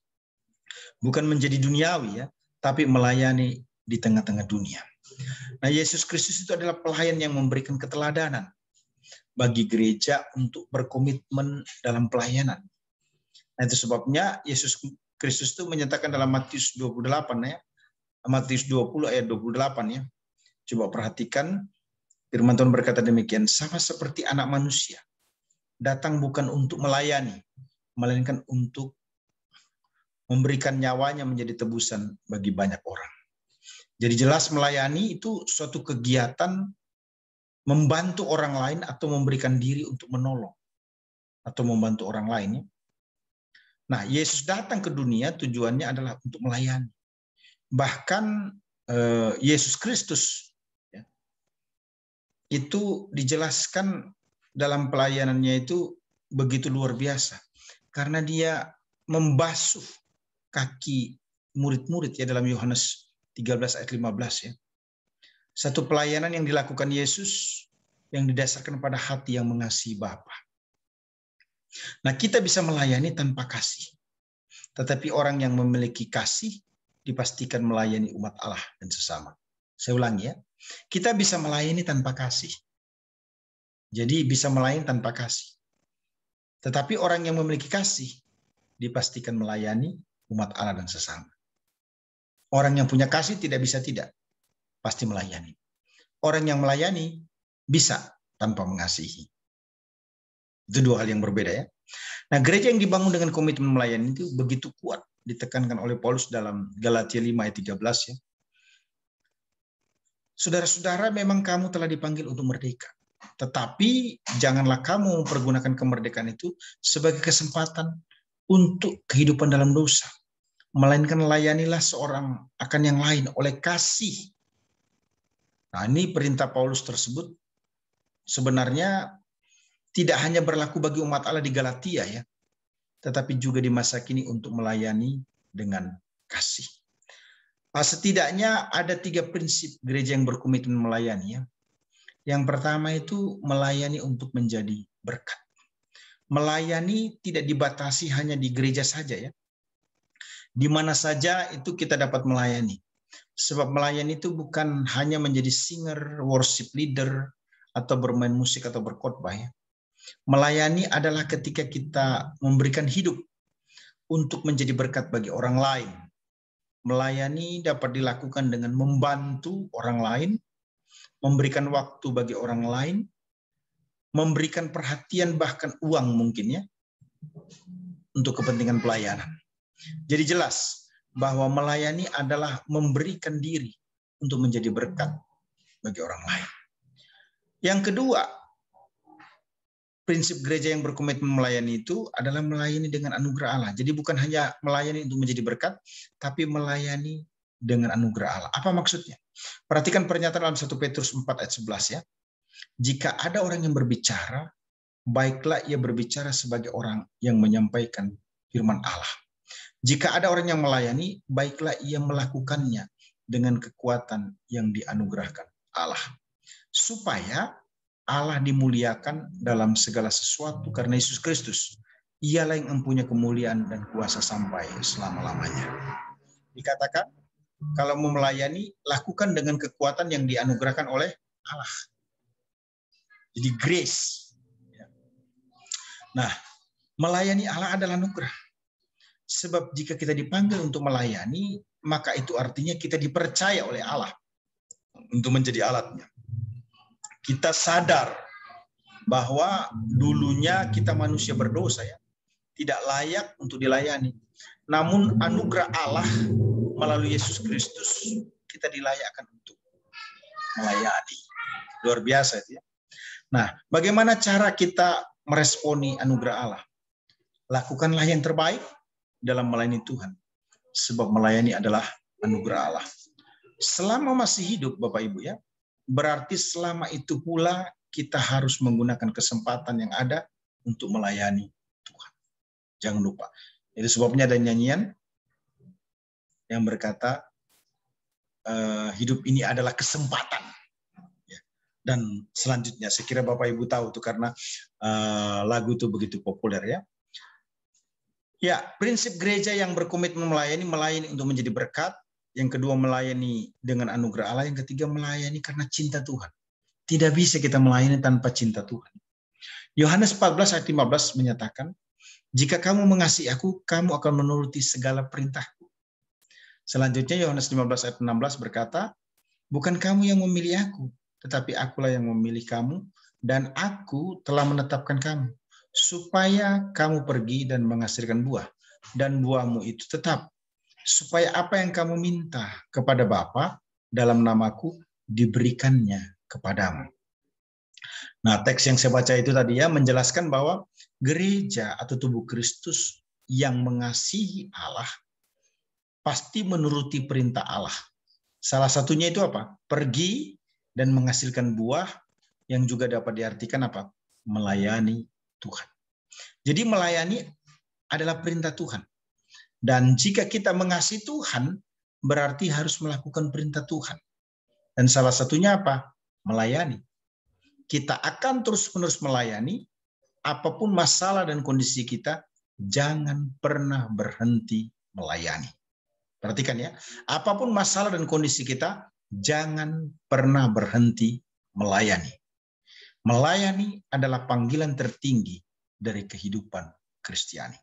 Bukan menjadi duniawi, ya, tapi melayani di tengah-tengah dunia. Nah, Yesus Kristus itu adalah pelayan yang memberikan keteladanan bagi gereja untuk berkomitmen dalam pelayanan. Nah, itu sebabnya Yesus Kristus itu menyatakan dalam Matius 28, ya, Matius 20 ayat 28, ya. Coba perhatikan. Firman Tuhan berkata demikian, sama seperti anak manusia, datang bukan untuk melayani, melainkan untuk memberikan nyawanya menjadi tebusan bagi banyak orang. Jadi jelas melayani itu suatu kegiatan membantu orang lain atau memberikan diri untuk menolong atau membantu orang lain. Nah, Yesus datang ke dunia tujuannya adalah untuk melayani. Bahkan Yesus Kristus itu dijelaskan dalam pelayanannya itu begitu luar biasa. Karena dia membasuh kaki murid-murid, ya, dalam Yohanes 13 ayat 15. Ya. Satu pelayanan yang dilakukan Yesus yang didasarkan pada hati yang mengasihi Bapa. Nah, kita bisa melayani tanpa kasih. Tetapi orang yang memiliki kasih dipastikan melayani umat Allah dan sesama. Saya ulangi, ya. Kita bisa melayani tanpa kasih. Jadi bisa melayani tanpa kasih. Tetapi orang yang memiliki kasih dipastikan melayani umat Allah dan sesama. Orang yang punya kasih tidak bisa tidak. Pasti melayani. Orang yang melayani bisa tanpa mengasihi. Itu dua hal yang berbeda, ya. Nah, gereja yang dibangun dengan komitmen melayani itu begitu kuat ditekankan oleh Paulus dalam Galatia 5 ayat 13, ya. Saudara-saudara, memang kamu telah dipanggil untuk merdeka. Tetapi janganlah kamu mempergunakan kemerdekaan itu sebagai kesempatan untuk kehidupan dalam dosa. Melainkan layanilah seorang akan yang lain oleh kasih. Nah, ini perintah Paulus tersebut sebenarnya tidak hanya berlaku bagi umat Allah di Galatia, ya, tetapi juga di masa kini untuk melayani dengan kasih. Setidaknya ada 3 prinsip gereja yang berkomitmen melayani. Ya. Yang pertama itu melayani untuk menjadi berkat. Melayani tidak dibatasi hanya di gereja saja, ya. Di mana saja itu kita dapat melayani. Sebab melayani itu bukan hanya menjadi singer, worship leader, atau bermain musik atau berkhotbah, ya. Melayani adalah ketika kita memberikan hidup untuk menjadi berkat bagi orang lain. Melayani dapat dilakukan dengan membantu orang lain, memberikan waktu bagi orang lain, memberikan perhatian bahkan uang mungkin, ya, untuk kepentingan pelayanan. Jadi jelas bahwa melayani adalah memberikan diri untuk menjadi berkat bagi orang lain. Yang kedua, prinsip gereja yang berkomitmen melayani itu adalah melayani dengan anugerah Allah. Jadi bukan hanya melayani untuk menjadi berkat, tapi melayani dengan anugerah Allah. Apa maksudnya? Perhatikan pernyataan dalam 1 Petrus 4 ayat 11, ya. Jika ada orang yang berbicara, baiklah ia berbicara sebagai orang yang menyampaikan firman Allah. Jika ada orang yang melayani, baiklah ia melakukannya dengan kekuatan yang dianugerahkan Allah. Supaya Allah dimuliakan dalam segala sesuatu karena Yesus Kristus. Ialah yang mempunyai kemuliaan dan kuasa sampai selama-lamanya. Dikatakan, kalau mau melayani, lakukan dengan kekuatan yang dianugerahkan oleh Allah. Jadi grace. Nah, melayani Allah adalah anugerah. Sebab jika kita dipanggil untuk melayani, maka itu artinya kita dipercaya oleh Allah untuk menjadi alatnya. Kita sadar bahwa dulunya kita manusia berdosa, ya, tidak layak untuk dilayani. Namun anugerah Allah melalui Yesus Kristus kita dilayakkan untuk melayani. Luar biasa itu, ya. Nah, bagaimana cara kita meresponi anugerah Allah? Lakukanlah yang terbaik dalam melayani Tuhan. Sebab melayani adalah anugerah Allah. Selama masih hidup, Bapak Ibu, ya, berarti selama itu pula kita harus menggunakan kesempatan yang ada untuk melayani Tuhan. Jangan lupa. Itu sebabnya ada nyanyian yang berkata, hidup ini adalah kesempatan. Dan selanjutnya, saya kira Bapak Ibu tahu itu karena lagu itu begitu populer, ya. Ya, prinsip gereja yang berkomitmen melayani untuk menjadi berkat. Yang kedua, melayani dengan anugerah Allah. Yang ketiga, melayani karena cinta Tuhan. Tidak bisa kita melayani tanpa cinta Tuhan. Yohanes 14 ayat 15 menyatakan, jika kamu mengasihi aku, kamu akan menuruti segala perintahku. Selanjutnya Yohanes 15 ayat 16 berkata, bukan kamu yang memilih aku, tetapi akulah yang memilih kamu, dan aku telah menetapkan kamu, supaya kamu pergi dan menghasilkan buah, dan buahmu itu tetap, supaya apa yang kamu minta kepada Bapa dalam namaku diberikannya kepadamu. Nah, teks yang saya baca itu tadi, ya, menjelaskan bahwa gereja atau tubuh Kristus yang mengasihi Allah pasti menuruti perintah Allah. Salah satunya itu apa? Pergi dan menghasilkan buah, yang juga dapat diartikan apa? Melayani Tuhan. Jadi melayani adalah perintah Tuhan. Dan jika kita mengasihi Tuhan, berarti harus melakukan perintah Tuhan. Dan salah satunya apa? Melayani. Kita akan terus-menerus melayani, apapun masalah dan kondisi kita, jangan pernah berhenti melayani. Perhatikan, ya, apapun masalah dan kondisi kita, jangan pernah berhenti melayani. Melayani adalah panggilan tertinggi dari kehidupan Kristiani.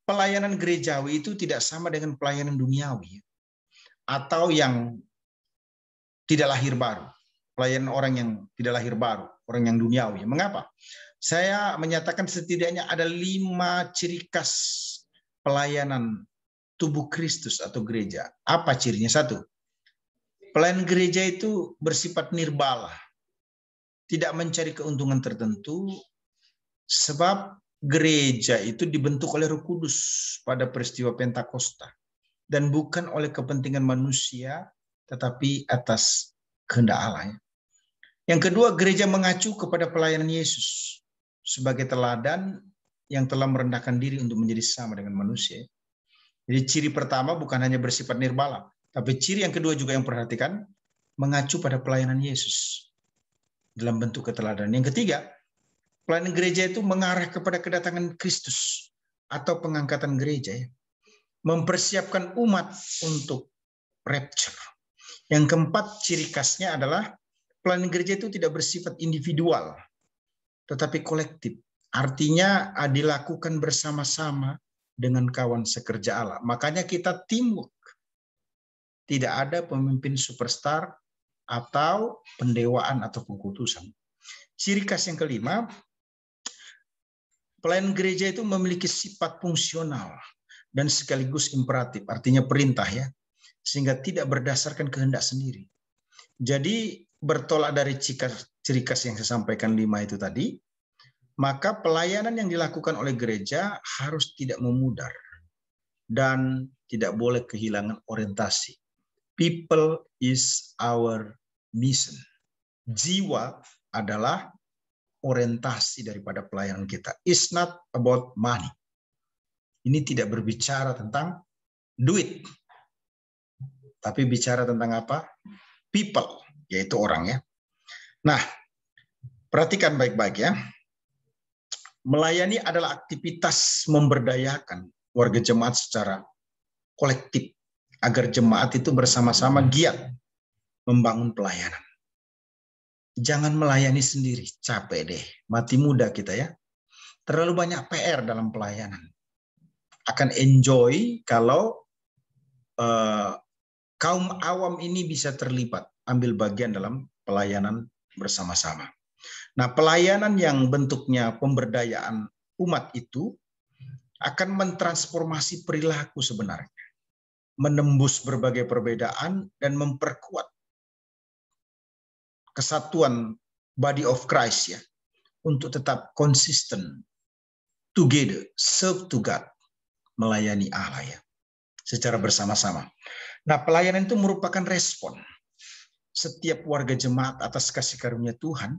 Pelayanan gerejawi itu tidak sama dengan pelayanan duniawi atau yang tidak lahir baru. Pelayanan orang yang tidak lahir baru, orang yang duniawi. Mengapa? Saya menyatakan setidaknya ada 5 ciri khas pelayanan tubuh Kristus atau gereja. Apa cirinya? 1, pelayanan gereja itu bersifat nirbala, tidak mencari keuntungan tertentu, sebab gereja itu dibentuk oleh Roh Kudus pada peristiwa Pentakosta dan bukan oleh kepentingan manusia, tetapi atas kehendak Allah. Yang kedua, gereja mengacu kepada pelayanan Yesus sebagai teladan yang telah merendahkan diri untuk menjadi sama dengan manusia. Jadi ciri pertama bukan hanya bersifat nirbala, tapi ciri yang kedua juga yang perhatikan, mengacu pada pelayanan Yesus dalam bentuk keteladanan. Yang ketiga, pelayanan gereja itu mengarah kepada kedatangan Kristus atau pengangkatan gereja, ya. Mempersiapkan umat untuk rapture. Yang keempat, ciri khasnya adalah pelayanan gereja itu tidak bersifat individual, tetapi kolektif. Artinya dilakukan bersama-sama dengan kawan sekerja Allah. Makanya kita teamwork. Tidak ada pemimpin superstar atau pendewaan atau pengkutusan. Ciri khas yang kelima, pelayanan gereja itu memiliki sifat fungsional dan sekaligus imperatif, artinya perintah, ya, sehingga tidak berdasarkan kehendak sendiri. Jadi bertolak dari ciri khas yang saya sampaikan 5 itu tadi, maka pelayanan yang dilakukan oleh gereja harus tidak memudar dan tidak boleh kehilangan orientasi. People is our mission. Jiwa adalah orientasi daripada pelayanan kita. It's not about money. Ini tidak berbicara tentang duit, tapi bicara tentang apa? People, yaitu orang ya. Nah, perhatikan baik-baik ya. Melayani adalah aktivitas memberdayakan warga jemaat secara kolektif agar jemaat itu bersama-sama giat membangun pelayanan. Jangan melayani sendiri, capek deh, mati muda kita ya. Terlalu banyak PR dalam pelayanan. Akan enjoy kalau kaum awam ini bisa terlibat, ambil bagian dalam pelayanan bersama-sama. Nah, pelayanan yang bentuknya pemberdayaan umat itu akan mentransformasi perilaku sebenarnya, menembus berbagai perbedaan dan memperkuat kesatuan body of Christ ya, untuk tetap konsisten, together, serve to God, melayani Allah ya, secara bersama-sama. Nah, pelayanan itu merupakan respon setiap warga jemaat atas kasih karunia Tuhan.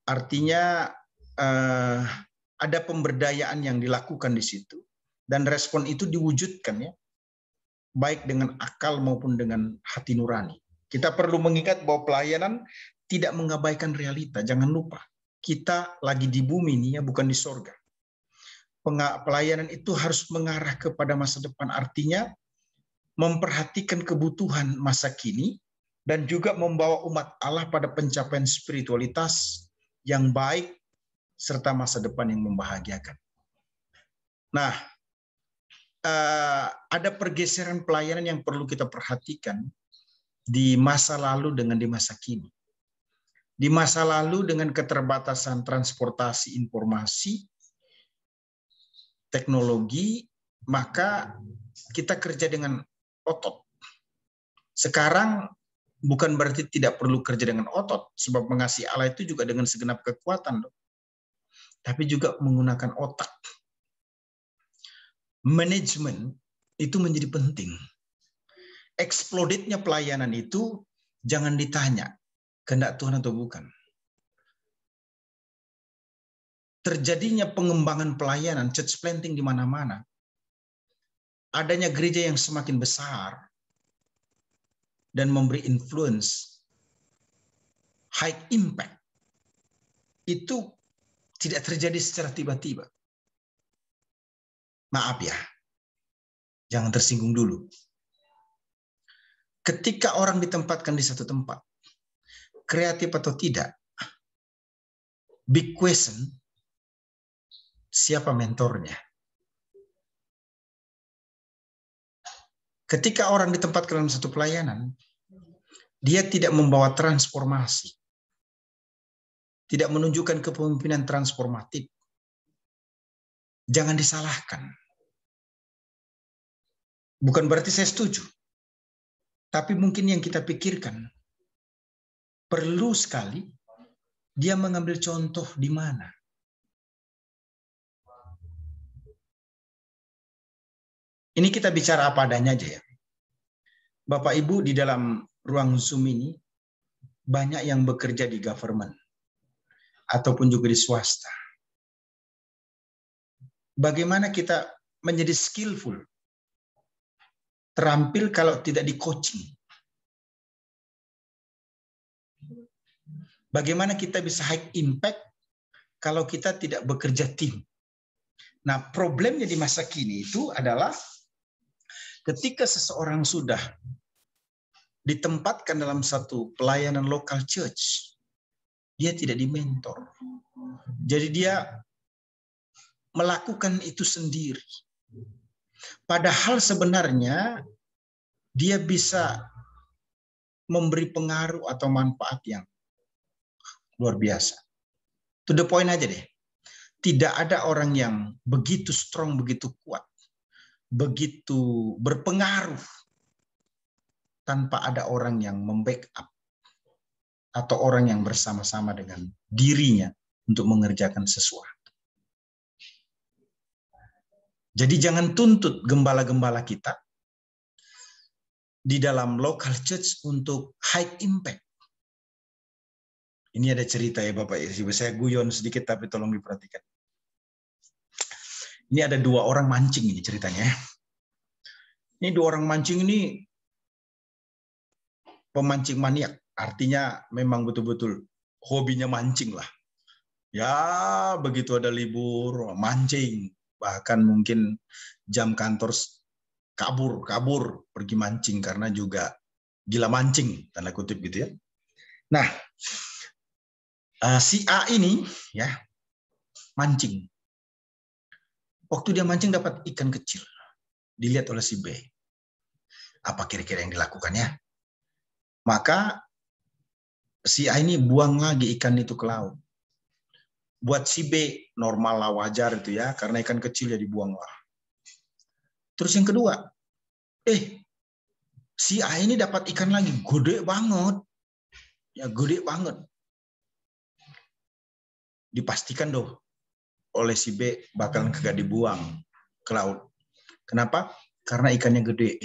Artinya ada pemberdayaan yang dilakukan di situ, dan respon itu diwujudkan ya, baik dengan akal maupun dengan hati nurani. Kita perlu mengingat bahwa pelayanan tidak mengabaikan realita. Jangan lupa, kita lagi di bumi ini ya, bukan di sorga. Pelayanan itu harus mengarah kepada masa depan, artinya memperhatikan kebutuhan masa kini dan juga membawa umat Allah pada pencapaian spiritualitas yang baik serta masa depan yang membahagiakan. Nah, ada pergeseran pelayanan yang perlu kita perhatikan di masa lalu dengan di masa kini. Di masa lalu dengan keterbatasan transportasi informasi, teknologi, maka kita kerja dengan otot. Sekarang bukan berarti tidak perlu kerja dengan otot, sebab mengasihi Allah itu juga dengan segenap kekuatan, tapi juga menggunakan otak. Manajemen itu menjadi penting. Explodednya pelayanan itu jangan ditanya kehendak Tuhan atau bukan. Terjadinya pengembangan pelayanan, church planting di mana-mana, adanya gereja yang semakin besar dan memberi influence, high impact, itu tidak terjadi secara tiba-tiba. Maaf ya, jangan tersinggung dulu. Ketika orang ditempatkan di satu tempat, kreatif atau tidak, big question, siapa mentornya? Ketika orang ditempatkan dalam satu pelayanan, dia tidak membawa transformasi, tidak menunjukkan kepemimpinan transformatif. Jangan disalahkan. Bukan berarti saya setuju. Tapi mungkin yang kita pikirkan, perlu sekali dia mengambil contoh di mana. Ini kita bicara apa adanya aja ya. Bapak Ibu, di dalam ruang Zoom ini banyak yang bekerja di government ataupun juga di swasta. Bagaimana kita menjadi skillful, terampil kalau tidak di coaching? Bagaimana kita bisa high impact kalau kita tidak bekerja tim? Nah, problemnya di masa kini itu adalah ketika seseorang sudah ditempatkan dalam satu pelayanan local church, dia tidak dimentor. Jadi dia melakukan itu sendiri. Padahal sebenarnya dia bisa memberi pengaruh atau manfaat yang luar biasa. To the point aja deh. Tidak ada orang yang begitu strong, begitu kuat, begitu berpengaruh tanpa ada orang yang membackup atau orang yang bersama-sama dengan dirinya untuk mengerjakan sesuatu. Jadi jangan tuntut gembala-gembala kita di dalam local church untuk high impact. Ini ada cerita ya Bapak Ibu. Saya guyon sedikit tapi tolong diperhatikan. Ini ada 2 orang mancing ini ceritanya. Ini 2 orang mancing ini pemancing maniak. Artinya memang betul-betul hobinya mancing lah. Ya begitu ada libur, mancing. Bahkan mungkin jam kantor kabur pergi mancing karena juga gila mancing, tanda kutip gitu ya. Nah, si A ini ya mancing. Waktu dia mancing dapat ikan kecil. Dilihat oleh si B. Apa kira-kira yang dilakukannya? Maka si A ini buang lagi ikan itu ke laut. Buat si B normal lah, wajar itu ya, karena ikan kecil ya dibuang lah. Terus yang kedua, si A ini dapat ikan lagi, gede banget. Ya gede banget. Dipastikan oleh si B bakalan kagak dibuang ke laut. Kenapa? Karena ikannya gede.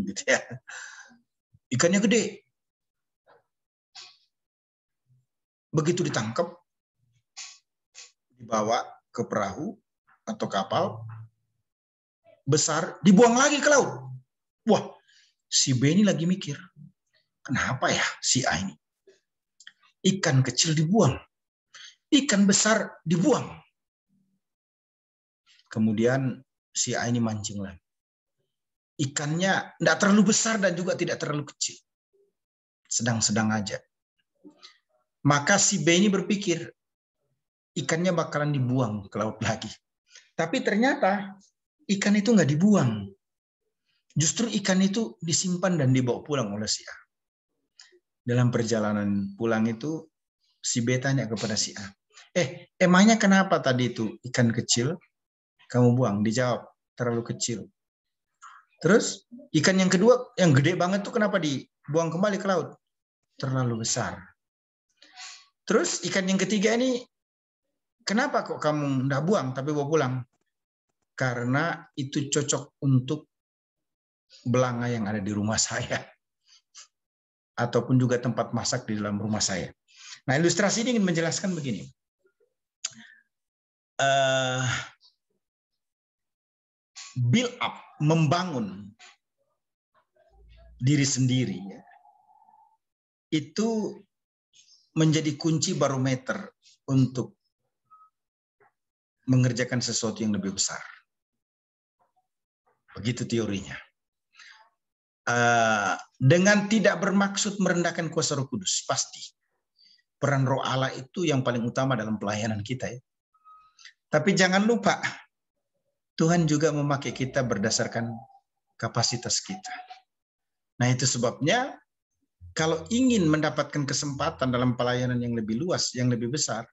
Gitu ya. Ikannya gede. Begitu ditangkap, dibawa ke perahu atau kapal besar, dibuang lagi ke laut. Wah, si B ini lagi mikir, kenapa ya si A ini? Ikan kecil dibuang, ikan besar dibuang. Kemudian si A ini mancing lagi. Ikannya tidak terlalu besar dan juga tidak terlalu kecil. Sedang-sedang aja. Maka si B ini berpikir, ikannya bakalan dibuang ke laut lagi. Tapi ternyata ikan itu nggak dibuang. Justru ikan itu disimpan dan dibawa pulang oleh si A. Dalam perjalanan pulang itu, si B tanya kepada si A, emangnya kenapa tadi itu ikan kecil kamu buang? Dijawab, terlalu kecil. Terus ikan yang kedua, yang gede banget tuh kenapa dibuang kembali ke laut? Terlalu besar. Terus ikan yang ketiga ini, kenapa kok kamu nggak buang tapi bawa pulang? Karena itu cocok untuk belanga yang ada di rumah saya. Ataupun juga tempat masak di dalam rumah saya. Nah, ilustrasi ini ingin menjelaskan begini. Build up, membangun diri sendiri, itu menjadi kunci barometer untuk mengerjakan sesuatu yang lebih besar. Begitu teorinya. Dengan tidak bermaksud merendahkan kuasa Roh Kudus, pasti peran Roh Allah itu yang paling utama dalam pelayanan kita ya. Tapi jangan lupa Tuhan juga memakai kita berdasarkan kapasitas kita. Nah, itu sebabnya kalau ingin mendapatkan kesempatan dalam pelayanan yang lebih luas, yang lebih besar,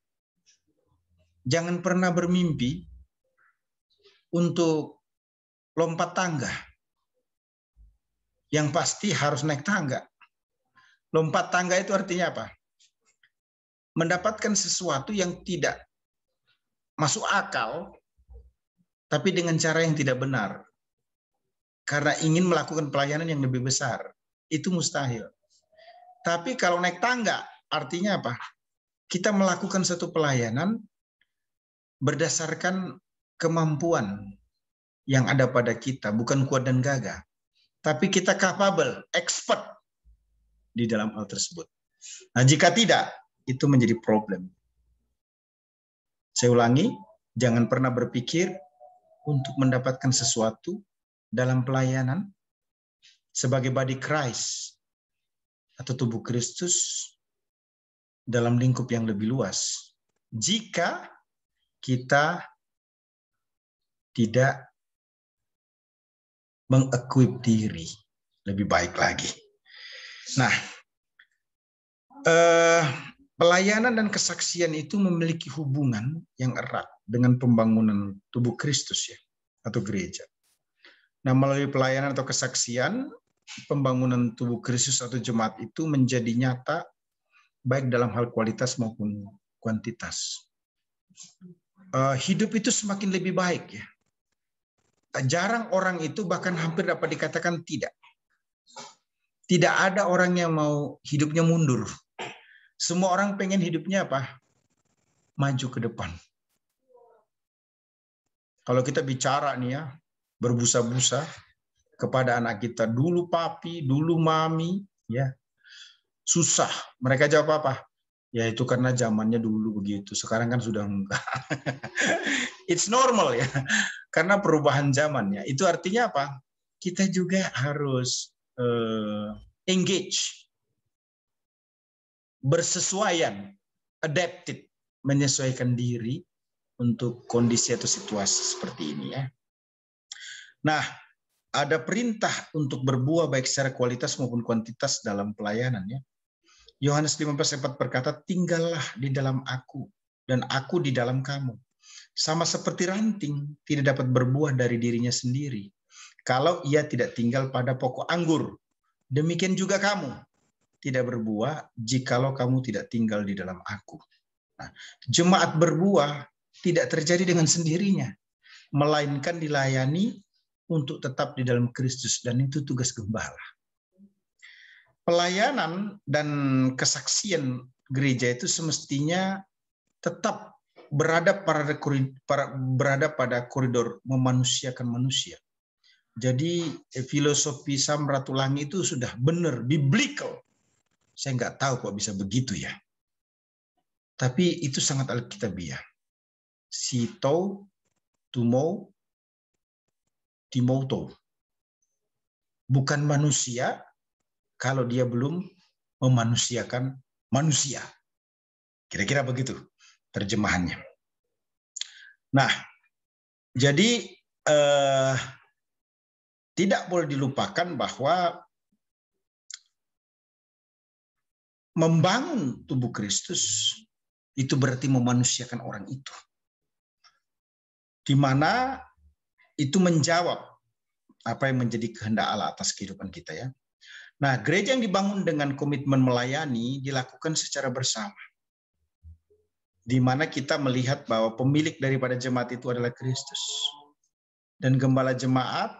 jangan pernah bermimpi untuk lompat tangga. Yang pasti harus naik tangga. Lompat tangga itu artinya apa? Mendapatkan sesuatu yang tidak masuk akal, tapi dengan cara yang tidak benar. Karena ingin melakukan pelayanan yang lebih besar. Itu mustahil. Tapi kalau naik tangga, artinya apa? Kita melakukan satu pelayanan berdasarkan kemampuan yang ada pada kita, bukan kuat dan gagah. Tapi kita capable, expert di dalam hal tersebut. Nah, jika tidak, itu menjadi problem. Saya ulangi, jangan pernah berpikir untuk mendapatkan sesuatu dalam pelayanan sebagai body Christ atau tubuh Kristus dalam lingkup yang lebih luas. Jika kita tidak mengequip diri lebih baik lagi. Nah, pelayanan dan kesaksian itu memiliki hubungan yang erat dengan pembangunan tubuh Kristus ya, atau gereja. Nah, melalui pelayanan atau kesaksian, pembangunan tubuh Kristus atau jemaat itu menjadi nyata baik dalam hal kualitas maupun kuantitas. Hidup itu semakin lebih baik ya. Jarang orang itu, bahkan hampir dapat dikatakan tidak. Tidak ada orang yang mau hidupnya mundur. Semua orang pengen hidupnya apa? Maju ke depan. Kalau kita bicara nih ya, berbusa-busa kepada anak kita, dulu papi, dulu mami, ya susah. Mereka jawab apa? Ya itu karena zamannya dulu begitu. Sekarang kan sudah enggak. It's normal ya. Karena perubahan zamannya. Itu artinya apa? Kita juga harus engage, bersesuaian, adapted, menyesuaikan diri untuk kondisi atau situasi seperti ini ya. Nah, ada perintah untuk berbuah baik secara kualitas maupun kuantitas dalam pelayanan ya. Yohanes 15:4 berkata, tinggallah di dalam aku dan aku di dalam kamu. Sama seperti ranting tidak dapat berbuah dari dirinya sendiri kalau ia tidak tinggal pada pokok anggur. Demikian juga kamu tidak berbuah jikalau kamu tidak tinggal di dalam aku. Nah, jemaat berbuah tidak terjadi dengan sendirinya, melainkan dilayani untuk tetap di dalam Kristus, dan itu tugas gembala. Pelayanan dan kesaksian gereja itu semestinya tetap berada pada koridor memanusiakan manusia. Jadi filosofi Sam Ratulangi itu sudah benar, biblical. Saya nggak tahu kok bisa begitu ya. Tapi itu sangat alkitabiah. Sito, tumo, timoto. Bukan manusia kalau dia belum memanusiakan manusia. Kira-kira begitu terjemahannya. Nah, jadi tidak boleh dilupakan bahwa membangun tubuh Kristus itu berarti memanusiakan orang itu. Di mana itu menjawab apa yang menjadi kehendak Allah atas kehidupan kita ya. Nah, gereja yang dibangun dengan komitmen melayani dilakukan secara bersama. Di mana kita melihat bahwa pemilik daripada jemaat itu adalah Kristus. Dan gembala jemaat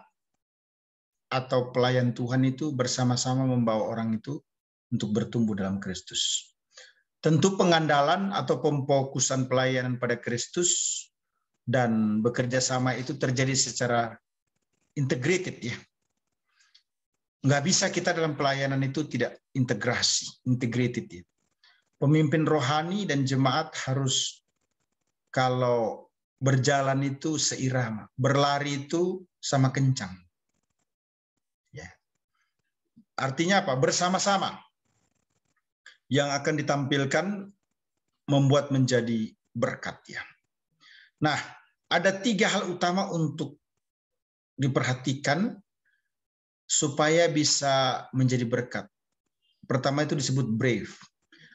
atau pelayan Tuhan itu bersama-sama membawa orang itu untuk bertumbuh dalam Kristus. Tentu pengandalan atau pemfokusan pelayanan pada Kristus dan bekerja sama itu terjadi secara integrated ya. Nggak bisa kita dalam pelayanan itu tidak integrated ya. Pemimpin rohani dan jemaat harus kalau berjalan itu seirama, berlari itu sama kencang. Ya. Artinya apa? Bersama-sama. Yang akan ditampilkan membuat menjadi berkat ya. Nah, ada 3 hal utama untuk diperhatikan supaya bisa menjadi berkat. Pertama itu disebut brave.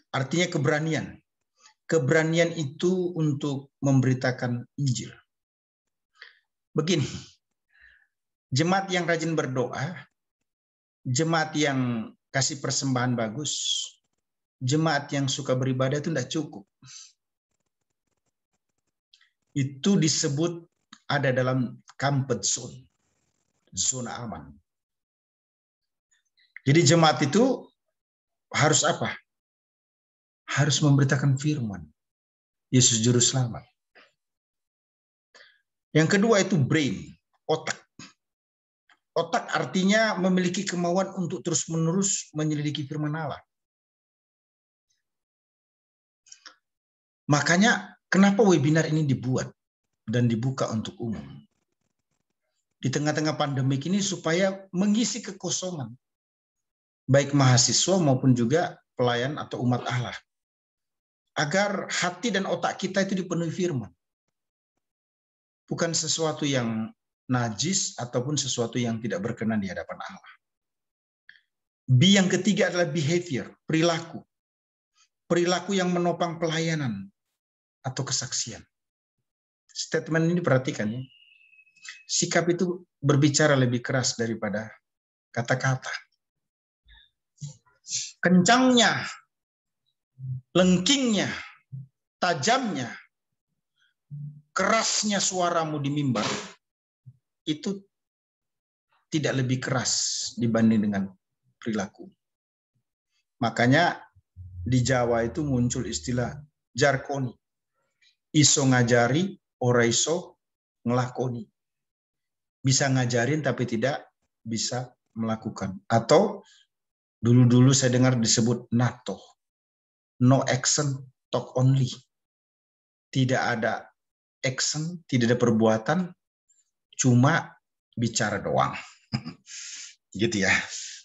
Artinya keberanian. Keberanian itu untuk memberitakan Injil. Begini, jemaat yang rajin berdoa, jemaat yang kasih persembahan bagus, jemaat yang suka beribadah itu tidak cukup. Itu disebut ada dalam comfort zone, zona aman. Jadi jemaat itu harus apa? Harus memberitakan firman. Yesus Juru Selamat. Yang kedua itu brain, otak. Otak artinya memiliki kemauan untuk terus-menerus menyelidiki firman Allah. Makanya kenapa webinar ini dibuat dan dibuka untuk umum? Di tengah-tengah pandemik ini supaya mengisi kekosongan. Baik mahasiswa maupun juga pelayan atau umat Allah. Agar hati dan otak kita itu dipenuhi firman. Bukan sesuatu yang najis ataupun sesuatu yang tidak berkenan di hadapan Allah. B yang ketiga adalah behavior, perilaku. Perilaku yang menopang pelayanan atau kesaksian. Statement ini perhatikan ya. Sikap itu berbicara lebih keras daripada kata-kata. Kencangnya, lengkingnya, tajamnya, kerasnya suaramu di mimbar itu tidak lebih keras dibanding dengan perilaku. Makanya di Jawa itu muncul istilah jarkoni. Iso ngajari, ora iso ngelakoni. Bisa ngajarin tapi tidak bisa melakukan. Atau dulu-dulu saya dengar disebut NATO. No action, talk only. Tidak ada action, tidak ada perbuatan, cuma bicara doang. Gitu ya.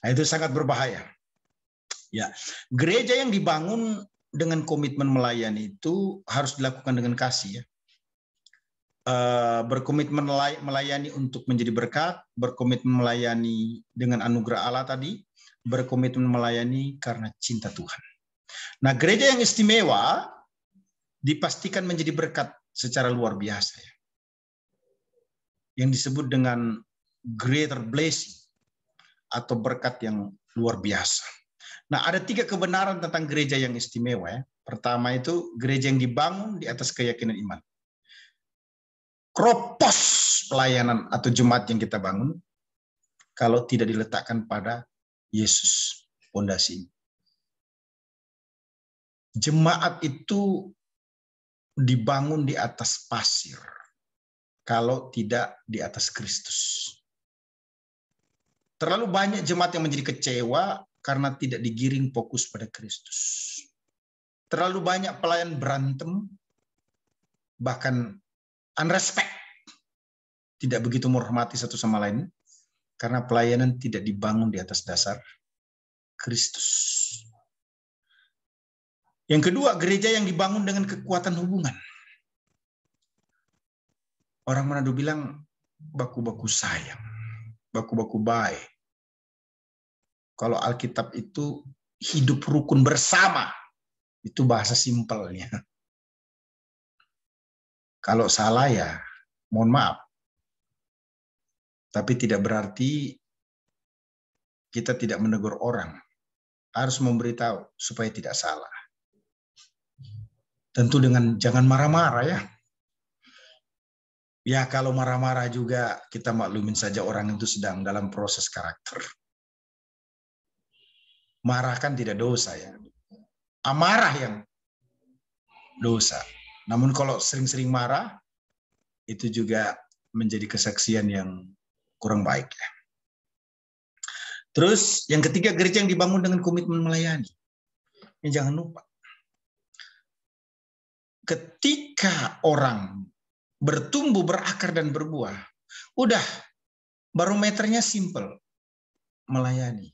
Nah, itu sangat berbahaya. Ya, gereja yang dibangun dengan komitmen melayani itu harus dilakukan dengan kasih ya. Berkomitmen melayani untuk menjadi berkat, berkomitmen melayani dengan anugerah Allah tadi, berkomitmen melayani karena cinta Tuhan. Nah, gereja yang istimewa dipastikan menjadi berkat secara luar biasa ya. Yang disebut dengan greater blessing atau berkat yang luar biasa. Nah, ada 3 kebenaran tentang gereja yang istimewa ya. Pertama itu gereja yang dibangun di atas keyakinan iman. Kropos pelayanan atau jemaat yang kita bangun kalau tidak diletakkan pada Yesus fondasi. Jemaat itu dibangun di atas pasir kalau tidak di atas Kristus. Terlalu banyak jemaat yang menjadi kecewa karena tidak digiring fokus pada Kristus. Terlalu banyak pelayan berantem, bahkan unrespect, tidak begitu menghormati satu sama lain, karena pelayanan tidak dibangun di atas dasar Kristus. Yang kedua, gereja yang dibangun dengan kekuatan hubungan. Orang Manado bilang, baku-baku sayang, baku-baku baik. Kalau Alkitab itu hidup rukun bersama, itu bahasa simpelnya. Kalau salah ya, mohon maaf. Tapi tidak berarti kita tidak menegur orang. Harus memberitahu supaya tidak salah. Tentu dengan jangan marah-marah ya. Ya kalau marah-marah juga kita maklumin saja orang itu sedang dalam proses karakter. Marah kan tidak dosa ya. Amarah yang dosa. Namun kalau sering-sering marah, itu juga menjadi kesaksian yang kurang baik ya. Terus yang ketiga, gereja yang dibangun dengan komitmen melayani. Ini jangan lupa. Ketika orang bertumbuh, berakar dan berbuah, udah barometernya simple, melayani.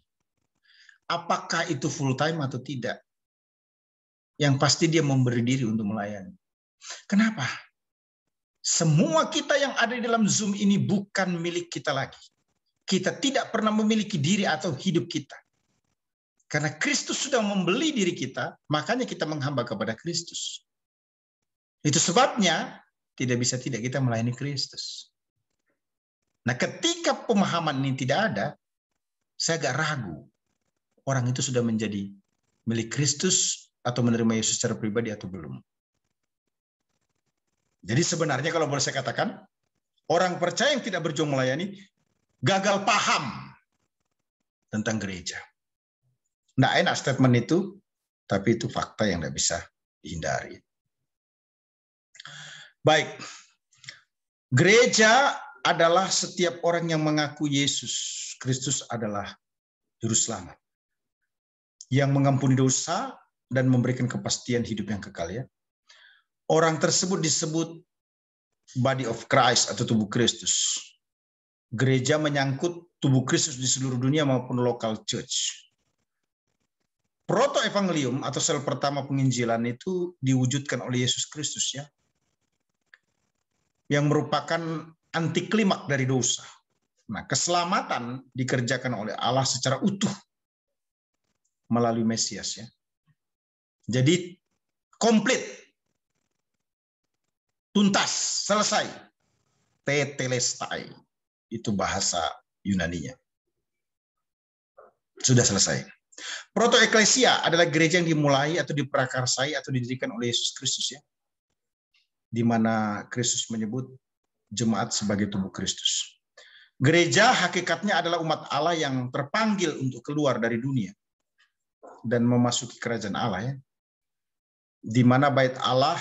Apakah itu full time atau tidak? Yang pasti dia memberi diri untuk melayani. Kenapa? Semua kita yang ada di dalam Zoom ini bukan milik kita lagi. Kita tidak pernah memiliki diri atau hidup kita. Karena Kristus sudah membeli diri kita, makanya kita menghamba kepada Kristus. Itu sebabnya tidak bisa tidak kita melayani Kristus. Nah, ketika pemahaman ini tidak ada, saya agak ragu. Orang itu sudah menjadi milik Kristus atau menerima Yesus secara pribadi atau belum. Jadi sebenarnya kalau boleh saya katakan, orang percaya yang tidak berjuang melayani, gagal paham tentang gereja. Nggak enak statement itu, tapi itu fakta yang tidak bisa dihindari. Baik, gereja adalah setiap orang yang mengaku Yesus Kristus adalah Juru Selamat, yang mengampuni dosa dan memberikan kepastian hidup yang kekal ya. Orang tersebut disebut body of Christ atau tubuh Kristus. Gereja menyangkut tubuh Kristus di seluruh dunia maupun local church. Proto-evangelium atau sel pertama penginjilan itu diwujudkan oleh Yesus Kristus ya. Yang merupakan antiklimak dari dosa. Nah, keselamatan dikerjakan oleh Allah secara utuh melalui Mesias ya. Jadi komplit, tuntas, selesai. Tetelestai itu bahasa Yunaninya. Sudah selesai. Proto-eklesia adalah gereja yang dimulai atau diprakarsai atau didirikan oleh Yesus Kristus ya. Di mana Kristus menyebut jemaat sebagai tubuh Kristus. Gereja hakikatnya adalah umat Allah yang terpanggil untuk keluar dari dunia. dan memasuki kerajaan Allah, ya. Di mana bait Allah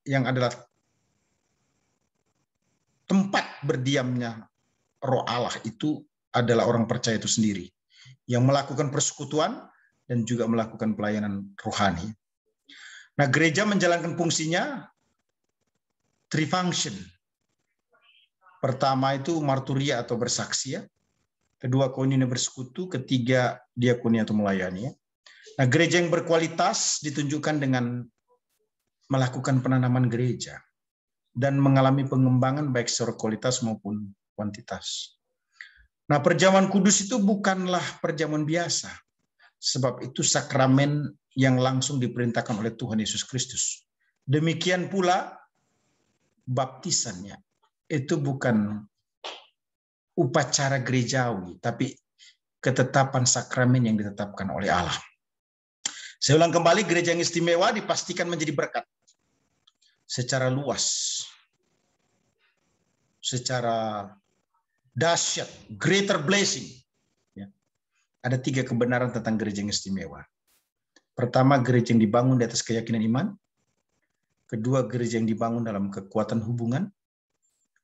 yang adalah tempat berdiamnya Roh Allah itu adalah orang percaya itu sendiri yang melakukan persekutuan dan juga melakukan pelayanan rohani. Nah, gereja menjalankan fungsinya trifunction. Pertama itu marturia atau bersaksi, ya. Kedua, koinonia bersekutu. Ketiga, diakonia atau melayani, ya. Nah, gereja yang berkualitas ditunjukkan dengan melakukan penanaman gereja dan mengalami pengembangan baik secara kualitas maupun kuantitas. Nah, perjamuan kudus itu bukanlah perjamuan biasa, sebab itu sakramen yang langsung diperintahkan oleh Tuhan Yesus Kristus. Demikian pula baptisannya. Itu bukan upacara gerejawi, tapi ketetapan sakramen yang ditetapkan oleh Allah. Saya ulang kembali, gereja yang istimewa dipastikan menjadi berkat secara luas, secara dahsyat, greater blessing. Ya. Ada 3 kebenaran tentang gereja yang istimewa. Pertama, gereja yang dibangun di atas keyakinan iman. Kedua, gereja yang dibangun dalam kekuatan hubungan.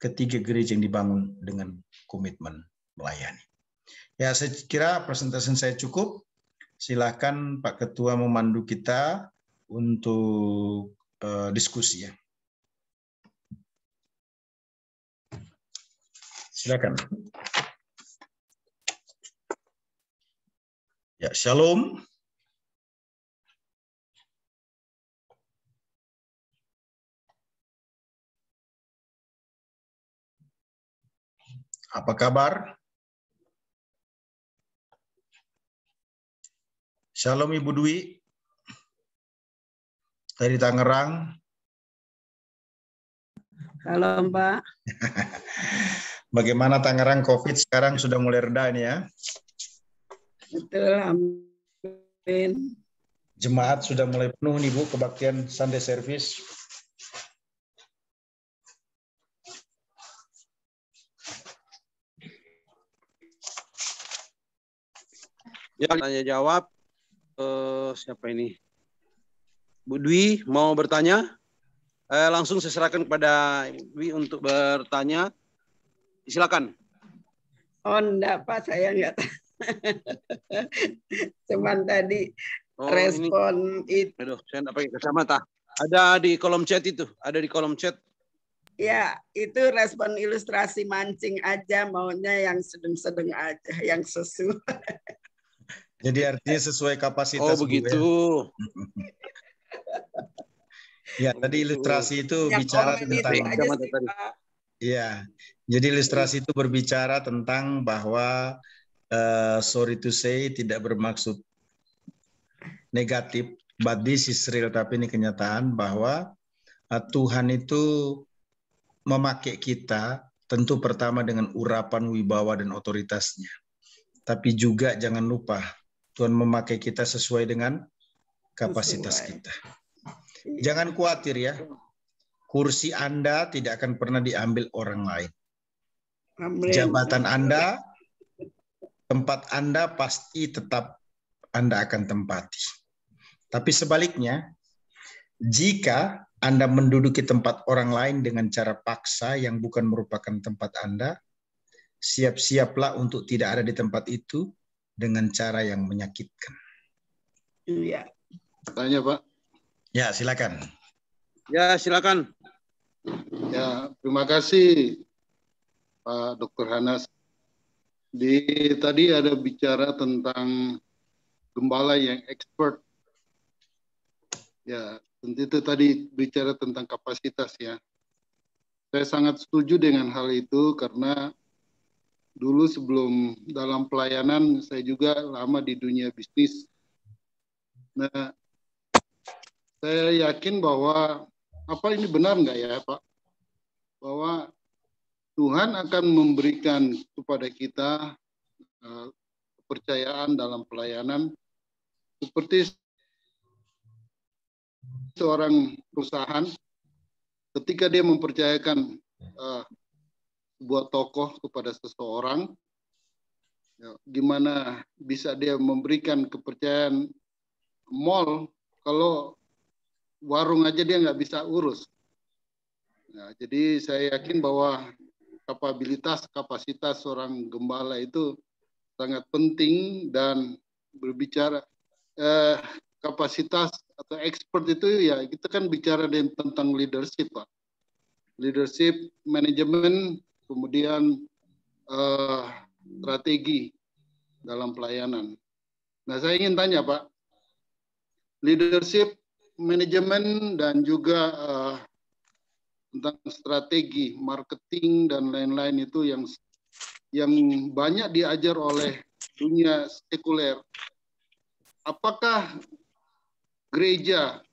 Ketiga, gereja yang dibangun dengan komitmen melayani. Ya, saya kira presentasi saya cukup. Silakan Pak Ketua memandu kita untuk diskusi, ya. Silakan. Ya, shalom. Apa kabar? Shalom Ibu Dwi dari Tangerang. Shalom Pak. Bagaimana Tangerang, COVID sekarang sudah mulai reda ini, ya? Betul, amin. Jemaat sudah mulai penuh nih Bu, kebaktian Sunday service. Ya, tanya jawab. Siapa ini? Bu Dwi mau bertanya? Langsung saya serahkan kepada Ibu Dwi untuk bertanya. Silakan. Oh enggak Pak, saya enggak. Cuman tadi respon ini. Aduh, saya enggak pakai kacamata. Ada di kolom chat itu, ada di kolom chat. Ya, itu respon ilustrasi mancing aja, maunya yang sedang-sedang aja, yang sesuai. Jadi artinya sesuai kapasitas. Oh begitu. Ya, tadi ilustrasi itu bicara tentang. Iya, jadi ilustrasi itu berbicara tentang bahwa sorry to say tidak bermaksud negatif, but this is real, tapi ini kenyataan bahwa Tuhan itu memakai kita tentu pertama dengan urapan wibawa dan otoritasnya. Tapi juga jangan lupa Tuhan memakai kita sesuai dengan kapasitas kita. Jangan khawatir, ya. Kursi Anda tidak akan pernah diambil orang lain. Jabatan Anda, tempat Anda pasti tetap Anda akan tempati. Tapi sebaliknya, jika Anda menduduki tempat orang lain dengan cara paksa yang bukan merupakan tempat Anda, siap-siaplah untuk tidak ada di tempat itu dengan cara yang menyakitkan. Iya. Tanya Pak. Ya, silakan. Ya, silakan. Ya, terima kasih Pak Dr. Hanas. Tadi ada bicara tentang gembala yang expert. Ya, tentu itu tadi bicara tentang kapasitas, ya. Saya sangat setuju dengan hal itu karena dulu sebelum dalam pelayanan saya juga lama di dunia bisnis. Nah, saya yakin bahwa apa ini benar nggak ya Pak? Bahwa Tuhan akan memberikan kepada kita kepercayaan dalam pelayanan seperti seorang perusahaan ketika dia mempercayakan sebuah tokoh kepada seseorang, ya, gimana bisa dia memberikan kepercayaan mall kalau warung aja dia nggak bisa urus. Nah, jadi saya yakin bahwa kapasitas seorang gembala itu sangat penting, dan berbicara kapasitas atau expert itu ya kita kan bicara tentang leadership, Pak. Leadership, manajemen, kemudian strategi dalam pelayanan. Nah, saya ingin tanya, Pak, leadership, manajemen, dan juga tentang strategi, marketing, dan lain-lain itu yang banyak diajar oleh dunia sekuler. Apakah gereja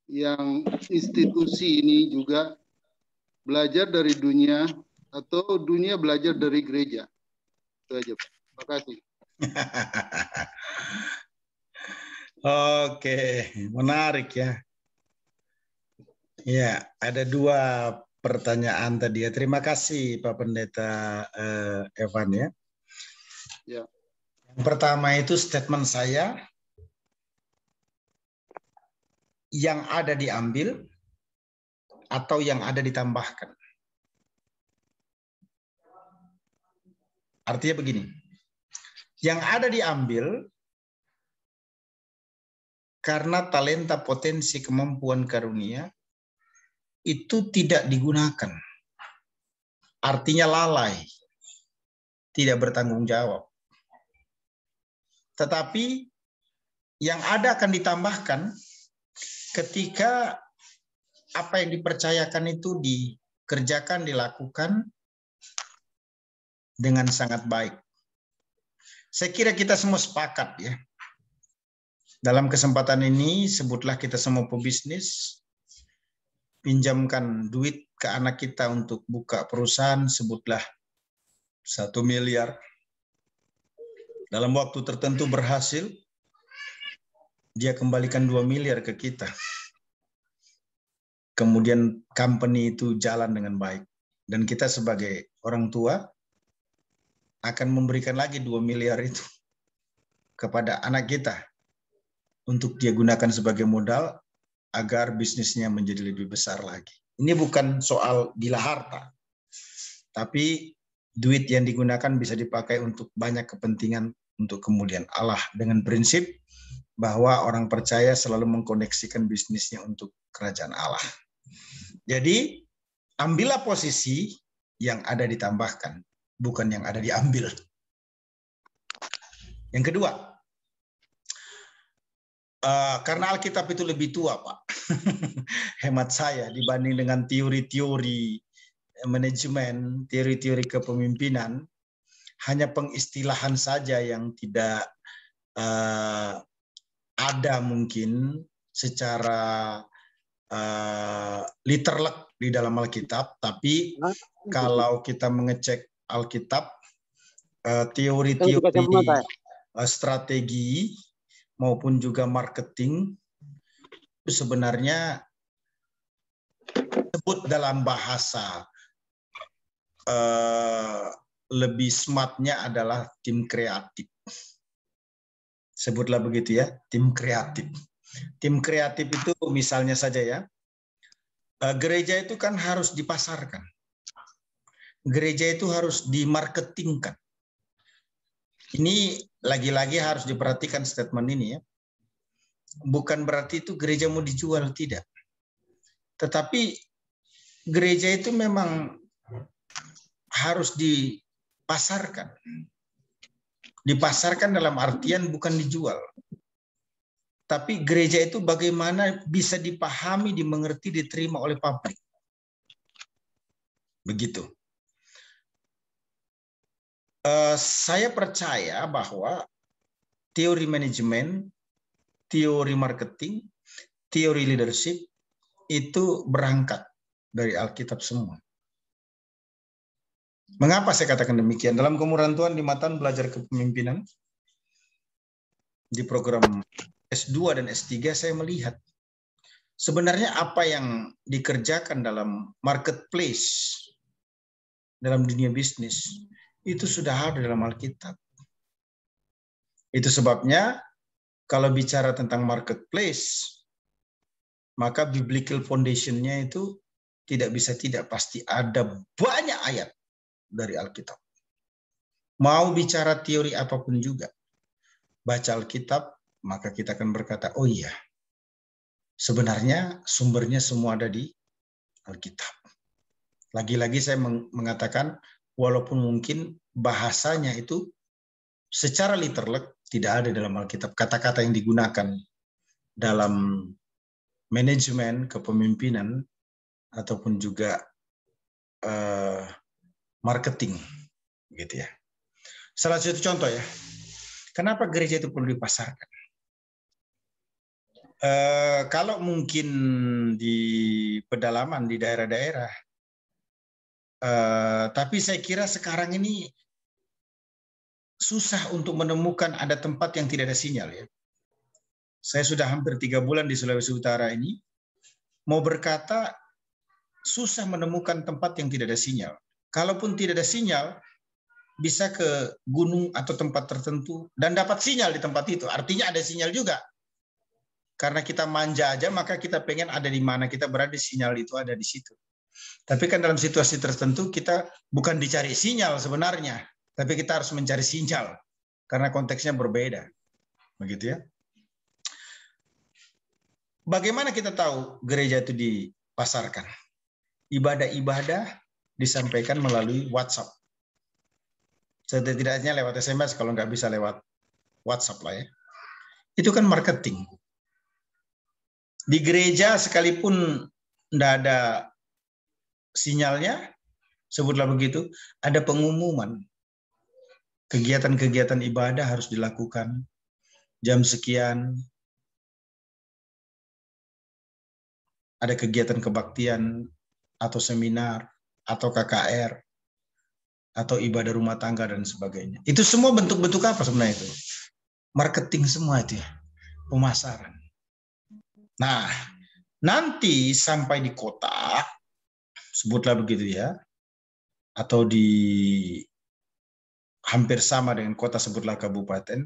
yang institusi ini juga belajar dari dunia, atau dunia belajar dari gereja? Itu aja, Pak. Terima kasih. Oke, menarik ya. Ya, ada 2 pertanyaan tadi ya. Terima kasih Pak Pendeta Evan ya. Ya. Yang pertama itu statement saya, yang ada diambil atau yang ada ditambahkan. Artinya begini, yang ada diambil karena talenta, potensi, kemampuan, karunia itu tidak digunakan. Artinya lalai, tidak bertanggung jawab. Tetapi yang ada akan ditambahkan ketika apa yang dipercayakan itu dikerjakan, dilakukan dengan sangat baik. Saya kira kita semua sepakat ya. Dalam kesempatan ini, sebutlah kita semua pebisnis, pinjamkan duit ke anak kita untuk buka perusahaan, sebutlah 1 miliar. Dalam waktu tertentu berhasil, dia kembalikan 2 miliar ke kita. Kemudian company itu jalan dengan baik. Dan kita sebagai orang tua akan memberikan lagi 2 miliar itu kepada anak kita untuk dia gunakan sebagai modal agar bisnisnya menjadi lebih besar lagi. Ini bukan soal gila harta, tapi duit yang digunakan bisa dipakai untuk banyak kepentingan untuk kemudian Allah, dengan prinsip bahwa orang percaya selalu mengkoneksikan bisnisnya untuk kerajaan Allah. Jadi, ambillah posisi yang ada ditambahkan, bukan yang ada diambil. Yang kedua, karena Alkitab itu lebih tua, Pak, hemat saya, dibanding dengan teori-teori manajemen, teori-teori kepemimpinan, hanya pengistilahan saja yang tidak ada mungkin secara literally di dalam Alkitab, tapi kalau kita mengecek Alkitab, teori-teori strategi maupun juga marketing itu sebenarnya sebut dalam bahasa lebih smartnya adalah tim kreatif. Sebutlah begitu ya, tim kreatif. Tim kreatif itu misalnya saja ya, gereja itu kan harus dipasarkan. Gereja itu harus dimarketingkan. Ini lagi-lagi harus diperhatikan statement ini ya. Bukan berarti itu gereja mau dijual, tidak. Tetapi gereja itu memang harus dipasarkan. Dipasarkan dalam artian bukan dijual. Tapi gereja itu bagaimana bisa dipahami, dimengerti, diterima oleh publik. Begitu. Saya percaya bahwa teori manajemen, teori marketing, teori leadership itu berangkat dari Alkitab semua. Mengapa saya katakan demikian? Dalam kemuliaan Tuhan 5 tahun belajar kepemimpinan, di program S2 dan S3 saya melihat sebenarnya apa yang dikerjakan dalam marketplace, dalam dunia bisnis, itu sudah ada dalam Alkitab. Itu sebabnya kalau bicara tentang marketplace, maka biblical foundation-nya itu tidak bisa tidak, pasti ada banyak ayat dari Alkitab. Mau bicara teori apapun juga, baca Alkitab, maka kita akan berkata, oh iya, sebenarnya sumbernya semua ada di Alkitab. Lagi-lagi saya mengatakan, walaupun mungkin bahasanya itu secara literal tidak ada dalam Alkitab. Kata-kata yang digunakan dalam manajemen, kepemimpinan, ataupun juga marketing, gitu ya. Salah satu contoh ya, kenapa gereja itu perlu dipasarkan? Kalau mungkin di pedalaman, di daerah-daerah, tapi saya kira sekarang ini susah untuk menemukan ada tempat yang tidak ada sinyal ya. Saya sudah hampir 3 bulan di Sulawesi Utara ini, mau berkata susah menemukan tempat yang tidak ada sinyal. Kalaupun tidak ada sinyal, bisa ke gunung atau tempat tertentu dan dapat sinyal di tempat itu. Artinya ada sinyal juga. Karena kita manja aja, maka kita pengen ada di mana kita berada, sinyal itu ada di situ. Tapi kan dalam situasi tertentu kita bukan dicari sinyal sebenarnya, tapi kita harus mencari sinyal karena konteksnya berbeda. Begitu ya. Bagaimana kita tahu gereja itu dipasarkan? Ibadah-ibadah disampaikan melalui WhatsApp. Setidaknya lewat SMS, kalau nggak bisa lewat WhatsApp lah ya. Itu kan marketing. Di gereja sekalipun nggak ada sinyalnya, sebutlah begitu, ada pengumuman. Kegiatan-kegiatan ibadah harus dilakukan jam sekian. Ada kegiatan kebaktian atau seminar atau KKR atau ibadah rumah tangga dan sebagainya. Itu semua bentuk-bentuk apa sebenarnya itu? Marketing semua itu ya, pemasaran. Nah, nanti sampai di kota, sebutlah begitu ya, atau di hampir sama dengan kota, sebutlah kabupaten,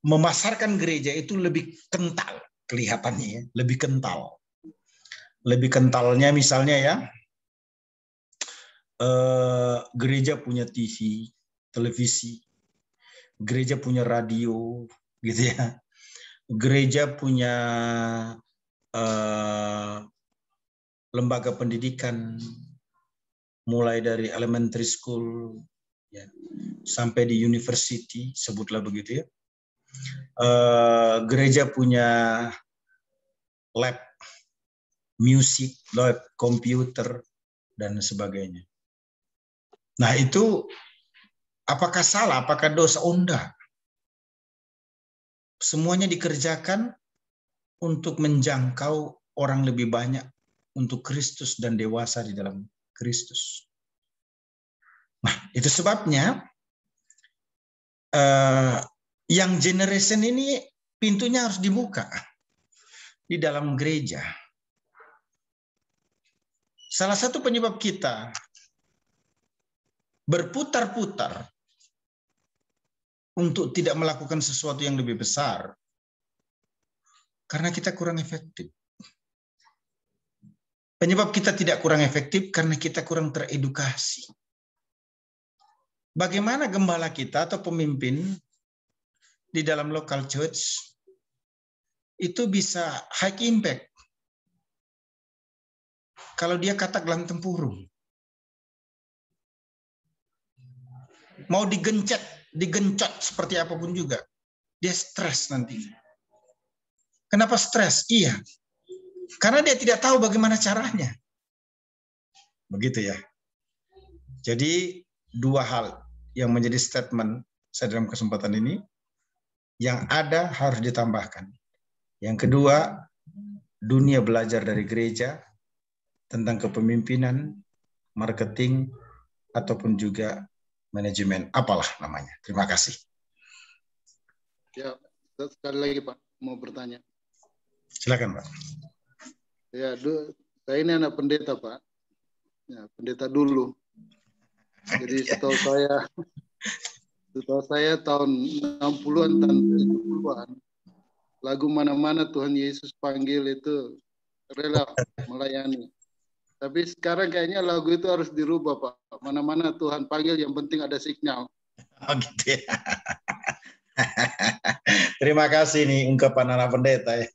memasarkan gereja itu lebih kental kelihatannya ya, lebih kental. Lebih kentalnya misalnya ya, gereja punya TV, televisi, gereja punya radio, gitu ya. Gereja punya lembaga pendidikan, mulai dari elementary school ya, sampai di university, sebutlah begitu ya. Gereja punya lab musik, lab komputer, dan sebagainya. Nah itu apakah salah, apakah dosa? Oh, enggak. Semuanya dikerjakan untuk menjangkau orang lebih banyak untuk Kristus dan dewasa di dalam Kristus. Nah itu sebabnya yang generation ini pintunya harus dibuka di dalam gereja. Salah satu penyebab kita berputar-putar untuk tidak melakukan sesuatu yang lebih besar karena kita kurang efektif. Penyebab kita tidak kurang efektif karena kita kurang teredukasi. Bagaimana gembala kita atau pemimpin di dalam local church itu bisa high impact kalau dia kata gelang tempurung. Mau digencot seperti apapun juga, dia stres nantinya. Kenapa stres? Iya, karena dia tidak tahu bagaimana caranya. Begitu ya. Jadi 2 hal yang menjadi statement saya dalam kesempatan ini, yang ada harus ditambahkan. Yang kedua, dunia belajar dari gereja tentang kepemimpinan, marketing, ataupun juga manajemen, apalah namanya. Terima kasih. Ya, sekali lagi Pak, mau bertanya. Silakan Pak. Ya, saya ini anak pendeta Pak. Ya, pendeta dulu. Jadi setahu saya Setahu saya tahun 60-an dan 70-an, lagu mana-mana Tuhan Yesus panggil itu rela melayani. Tapi sekarang kayaknya lagu itu harus dirubah, Pak. Mana-mana Tuhan panggil, yang penting ada signal. Oh gitu ya. Terima kasih nih ungkapan anak pendeta ya.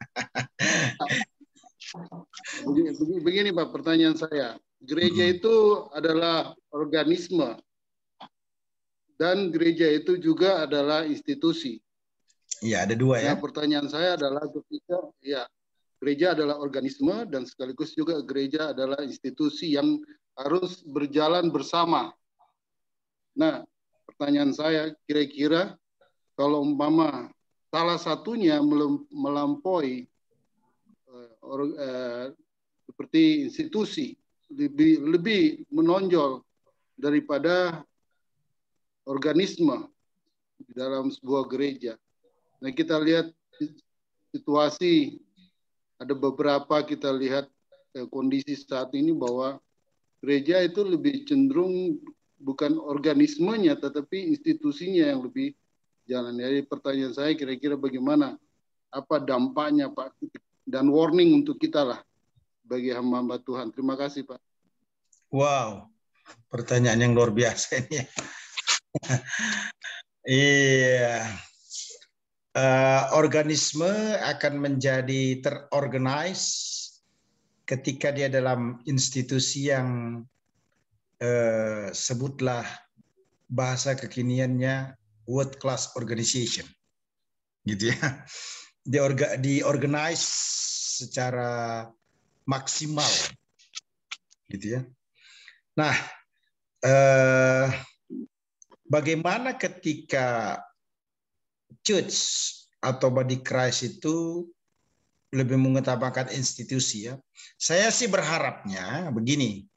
Begini Pak, pertanyaan saya. Gereja itu adalah organisme dan gereja itu juga adalah institusi. Iya, ada dua ya. Nah, pertanyaan saya adalah ketika ya gereja adalah organisme dan sekaligus juga gereja adalah institusi yang harus berjalan bersama. Nah, pertanyaan saya kira-kira kalau umpama salah satunya melampaui seperti institusi lebih menonjol daripada organisme di dalam sebuah gereja. Nah, kita lihat situasi, ada beberapa kita lihat kondisi saat ini bahwa gereja itu lebih cenderung bukan organismenya tetapi institusinya yang lebih jalan. Jadi pertanyaan saya kira-kira bagaimana, apa dampaknya Pak, dan warning untuk kita lah bagi hamba-hamba Tuhan. Terima kasih Pak. Wow, pertanyaan yang luar biasa ini. Iya. Organisme akan menjadi terorganize ketika dia dalam institusi yang sebutlah bahasa kekiniannya world class organization, gitu ya. Diorganize secara maksimal, gitu ya. Nah, bagaimana ketika church atau body Christ itu lebih mengedepankan institusi ya? Saya sih berharapnya begini.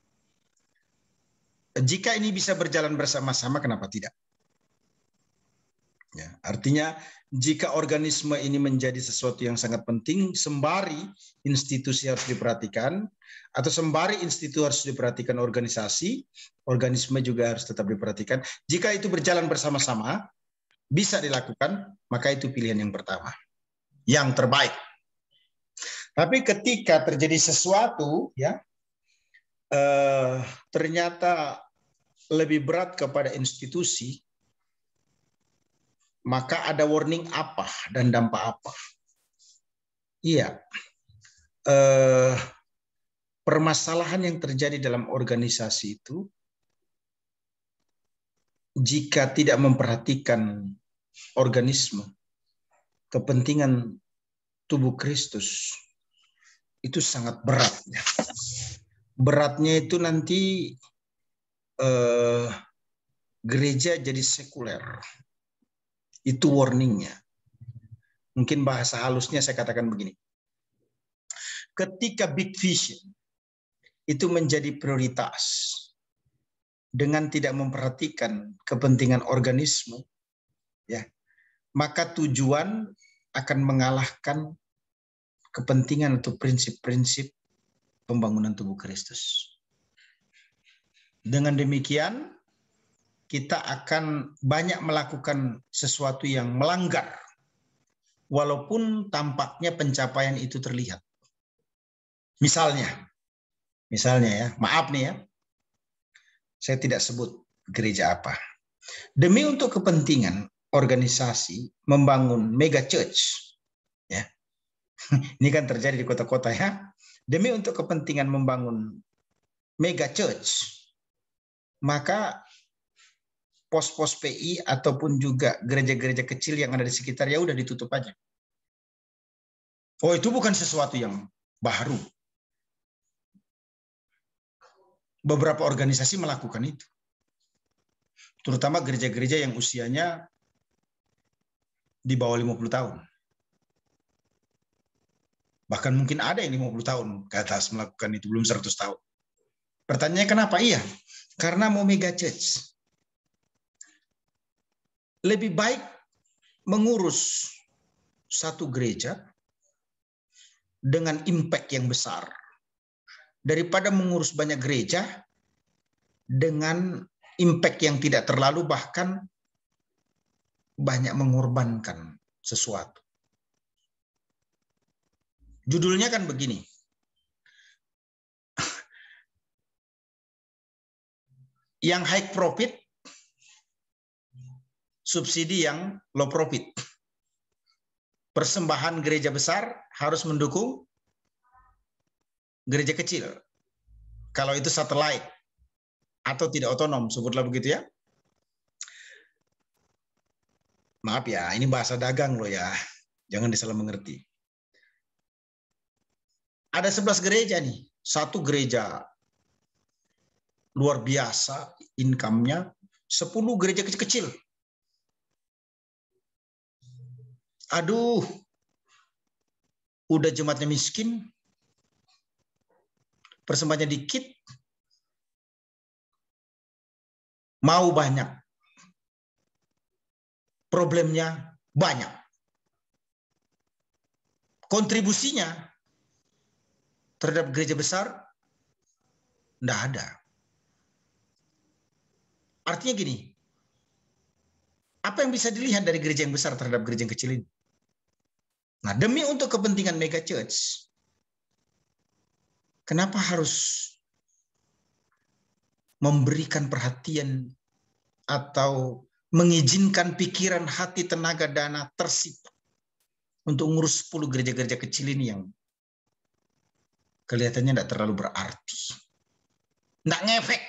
Jika ini bisa berjalan bersama-sama, kenapa tidak? Ya, artinya jika organisme ini menjadi sesuatu yang sangat penting, sembari institusi harus diperhatikan, atau sembari institusi harus diperhatikan organisme juga harus tetap diperhatikan. Jika itu berjalan bersama-sama, bisa dilakukan, maka itu pilihan yang pertama, yang terbaik. Tapi ketika terjadi sesuatu, ya ternyata lebih berat kepada institusi, maka ada warning apa dan dampak apa? Iya, permasalahan yang terjadi dalam organisasi itu, jika tidak memperhatikan organisme, kepentingan tubuh Kristus, itu sangat berat. Beratnya itu nanti gereja jadi sekuler. Itu warningnya. Mungkin bahasa halusnya saya katakan begini. Ketika big vision itu menjadi prioritas dengan tidak memperhatikan kepentingan organisme, ya, maka tujuan akan mengalahkan kepentingan atau prinsip-prinsip pembangunan tubuh Kristus. Dengan demikian, kita akan banyak melakukan sesuatu yang melanggar, walaupun tampaknya pencapaian itu terlihat. Misalnya ya, maaf nih ya, saya tidak sebut gereja apa. Demi untuk kepentingan organisasi membangun mega church, ya, ini kan terjadi di kota-kota ya. Demi untuk kepentingan membangun mega church, maka pos-pos PI ataupun juga gereja-gereja kecil yang ada di sekitar ya udah ditutup aja. Oh, itu bukan sesuatu yang baru. Beberapa organisasi melakukan itu. Terutama gereja-gereja yang usianya di bawah 50 tahun. Bahkan mungkin ada yang 50 tahun ke atas melakukan itu, belum 100 tahun. Pertanyaannya kenapa? Iya, karena mau mega church. Lebih baik mengurus satu gereja dengan impact yang besar daripada mengurus banyak gereja dengan impact yang tidak terlalu, bahkan banyak mengorbankan sesuatu. Judulnya kan begini. Yang high profit, subsidi yang low profit. Persembahan gereja besar harus mendukung gereja kecil. Kalau itu satelit atau tidak otonom, sebutlah begitu ya. Maaf ya, ini bahasa dagang loh ya. Jangan disalah mengerti. Ada 11 gereja nih. Satu gereja luar biasa income-nya, 10 gereja kecil-kecil. Aduh, udah jemaatnya miskin, persembahannya dikit, mau banyak, problemnya banyak. Kontribusinya terhadap gereja besar enggak ada. Artinya gini, apa yang bisa dilihat dari gereja yang besar terhadap gereja yang kecil ini? Nah, demi untuk kepentingan mega church, kenapa harus memberikan perhatian atau mengizinkan pikiran, hati, tenaga, dana tersita untuk ngurus 10 gereja-gereja kecil ini yang kelihatannya tidak terlalu berarti. Tidak ngefek.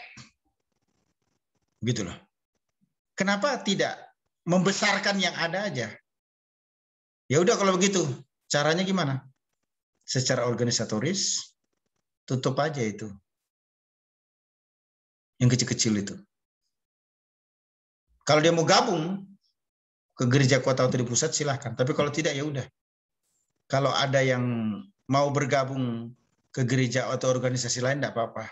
Gitu loh. Kenapa tidak membesarkan yang ada aja? Ya udah kalau begitu, caranya gimana? Secara organisatoris, tutup aja itu. Yang kecil-kecil itu. Kalau dia mau gabung ke gereja kota atau di pusat, silahkan. Tapi kalau tidak, ya udah. Kalau ada yang mau bergabung ke gereja atau organisasi lain, tidak apa-apa.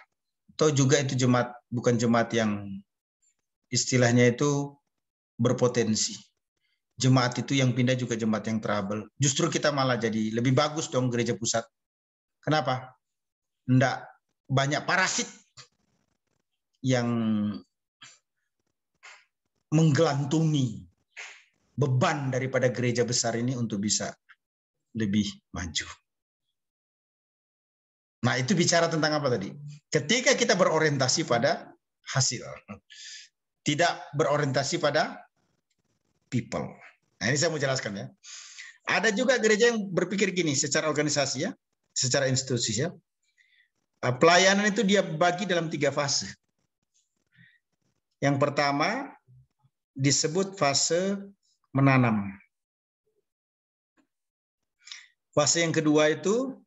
Atau juga itu jemaat, bukan jemaat yang istilahnya itu berpotensi. Jemaat itu yang pindah juga jemaat yang trouble. Justru kita malah jadi lebih bagus dong gereja pusat. Kenapa? Nggak banyak parasit yang menggelantungi beban daripada gereja besar ini untuk bisa lebih maju. Nah, itu bicara tentang apa tadi? Ketika kita berorientasi pada hasil. Tidak berorientasi pada people. Nah, ini saya mau jelaskan ya. Ada juga gereja yang berpikir gini secara organisasi ya, secara institusi ya. Pelayanan itu dia bagi dalam 3 fase. Yang pertama disebut fase menanam. Fase yang kedua itu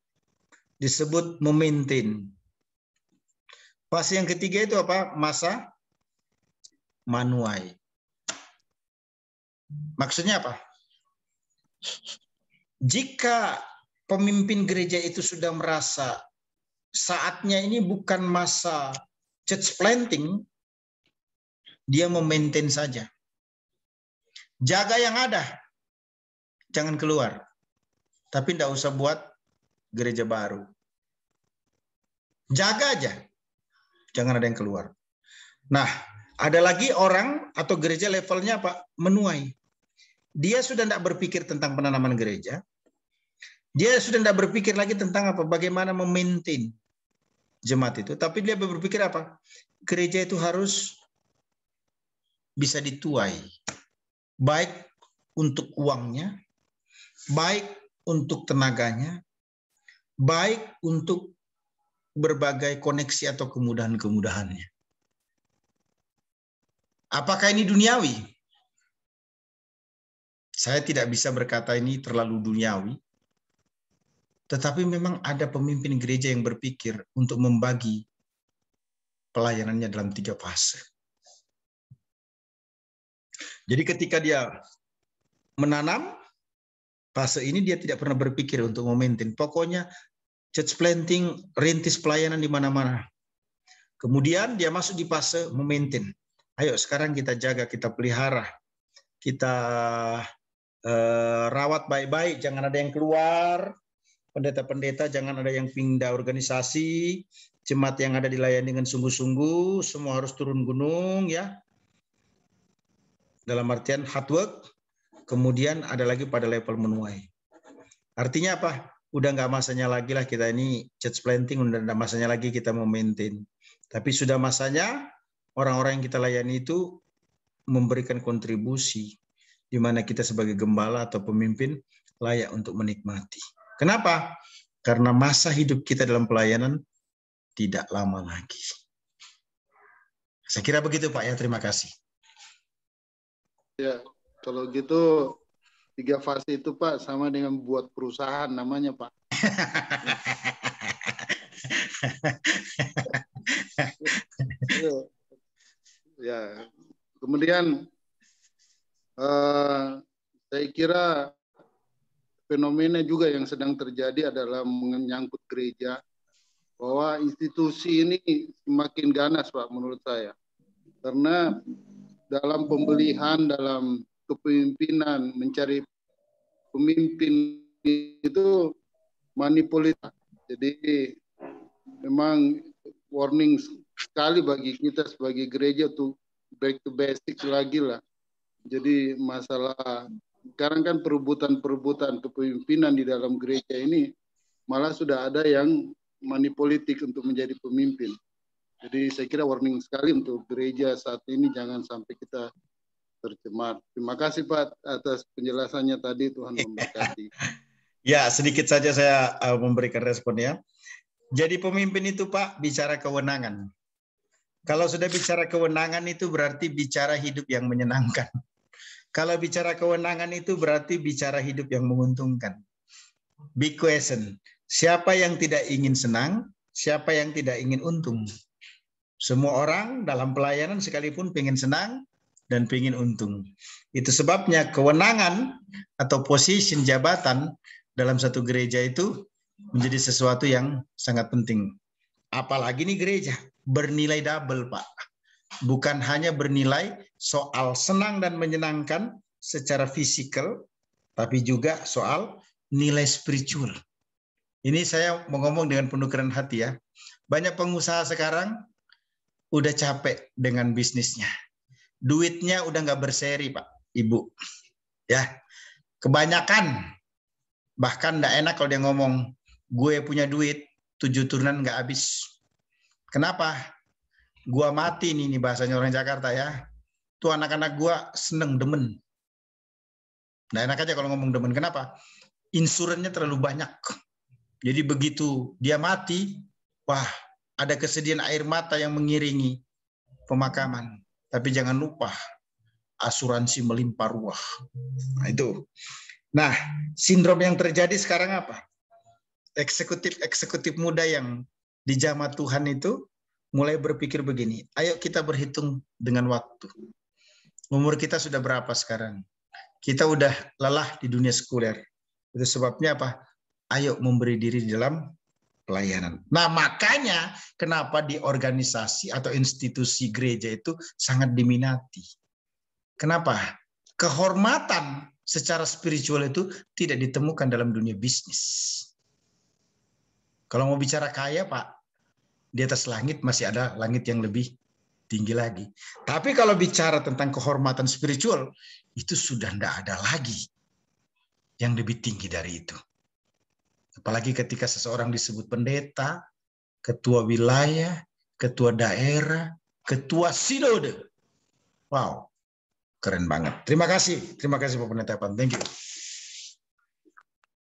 disebut memaintain. Fase yang ketiga itu apa? Masa manuai. Maksudnya apa? Jika pemimpin gereja itu sudah merasa saatnya ini bukan masa church planting, dia memaintain saja. Jaga yang ada, jangan keluar. Tapi tidak usah buat gereja baru. Jaga aja, jangan ada yang keluar. Nah, ada lagi orang atau gereja levelnya apa? Menuai. Dia sudah tidak berpikir tentang penanaman gereja. Dia sudah tidak berpikir lagi tentang apa? Bagaimana memaintain jemaat itu. Tapi dia berpikir apa? Gereja itu harus bisa dituai. Baik untuk uangnya, baik untuk tenaganya, baik untuk berbagai koneksi atau kemudahan-kemudahannya. Apakah ini duniawi? Saya tidak bisa berkata ini terlalu duniawi. Tetapi memang ada pemimpin gereja yang berpikir untuk membagi pelayanannya dalam 3 fase. Jadi ketika dia menanam, fase ini dia tidak pernah berpikir untuk memaintain. Pokoknya church planting, rintis pelayanan di mana-mana. Kemudian dia masuk di fase memaintain. Ayo sekarang kita jaga, kita pelihara, kita rawat baik-baik, jangan ada yang keluar, pendeta-pendeta jangan ada yang pindah organisasi, jemaat yang ada dilayani dengan sungguh-sungguh, semua harus turun gunung ya. Dalam artian hard work, kemudian ada lagi pada level menuai. Artinya apa? Udah nggak masanya lagi lah kita ini church planting, udah nggak masanya lagi kita mau maintain. Tapi sudah masanya orang-orang yang kita layani itu memberikan kontribusi, di mana kita sebagai gembala atau pemimpin layak untuk menikmati. Kenapa? Karena masa hidup kita dalam pelayanan tidak lama lagi. Saya kira begitu Pak ya, terima kasih. Ya, kalau gitu 3 fase itu Pak sama dengan buat perusahaan namanya Pak. Ya, kemudian saya kira fenomena juga yang sedang terjadi adalah menyangkut gereja, bahwa institusi ini semakin ganas Pak menurut saya. Karena dalam pembelian, dalam kepemimpinan, mencari pemimpin itu manipulatif. Jadi memang warning sekali bagi kita sebagai gereja tuh back to basics lagi lah. Jadi masalah sekarang kan perebutan kepemimpinan di dalam gereja ini malah sudah ada yang manipolitik untuk menjadi pemimpin. Jadi saya kira warning sekali untuk gereja saat ini, jangan sampai kita tercemar. Terima kasih Pak atas penjelasannya tadi, Tuhan memberkati. Ya, sedikit saja saya memberikan respon ya. Jadi pemimpin itu Pak bicara kewenangan. Kalau sudah bicara kewenangan itu berarti bicara hidup yang menyenangkan. Kalau bicara kewenangan itu berarti bicara hidup yang menguntungkan. Big question. Siapa yang tidak ingin senang? Siapa yang tidak ingin untung? Semua orang dalam pelayanan sekalipun pengen senang dan pengen untung. Itu sebabnya kewenangan atau position jabatan dalam satu gereja itu menjadi sesuatu yang sangat penting. Apalagi nih gereja bernilai double Pak. Bukan hanya bernilai soal senang dan menyenangkan secara fisikal, tapi juga soal nilai spiritual. Ini saya mau ngomong dengan penuh kerendahan hati ya. Banyak pengusaha sekarang udah capek dengan bisnisnya. Duitnya udah nggak berseri Pak, Ibu. Ya, kebanyakan. Bahkan nggak enak kalau dia ngomong, gue punya duit, 7 turunan nggak habis. Kenapa? Gua mati nih bahasanya orang Jakarta ya. Tuh anak-anak gua seneng, demen. Nah enak aja kalau ngomong demen. Kenapa? Insurannya terlalu banyak. Jadi begitu dia mati, wah ada kesedihan air mata yang mengiringi pemakaman. Tapi jangan lupa, asuransi melimpah ruah. Nah itu. Nah sindrom yang terjadi sekarang apa? Eksekutif muda yang di zaman Tuhan itu mulai berpikir begini, ayo kita berhitung dengan waktu. Umur kita sudah berapa sekarang? Kita udah lelah di dunia sekuler. Itu sebabnya apa? Ayo memberi diri di dalam pelayanan. Nah makanya kenapa di organisasi atau institusi gereja itu sangat diminati. Kenapa? Kehormatan secara spiritual itu tidak ditemukan dalam dunia bisnis. Kalau mau bicara kaya Pak, di atas langit masih ada langit yang lebih tinggi lagi. Tapi kalau bicara tentang kehormatan spiritual, itu sudah tidak ada lagi yang lebih tinggi dari itu. Apalagi ketika seseorang disebut pendeta, ketua wilayah, ketua daerah, ketua sinode. Wow, keren banget. Terima kasih Pak Pendeta Pan. Thank you.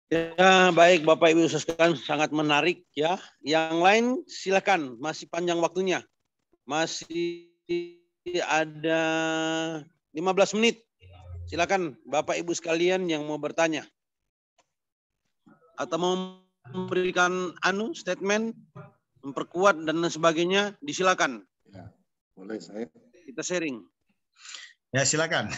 Ya, baik Bapak Ibu sekalian, sangat menarik ya. Yang lain silakan, masih panjang waktunya. Masih ada 15 menit. Silakan Bapak Ibu sekalian yang mau bertanya. Atau mau memberikan statement, memperkuat dan lain sebagainya, disilakan. Ya, boleh saya. Kita sharing. Ya, silakan.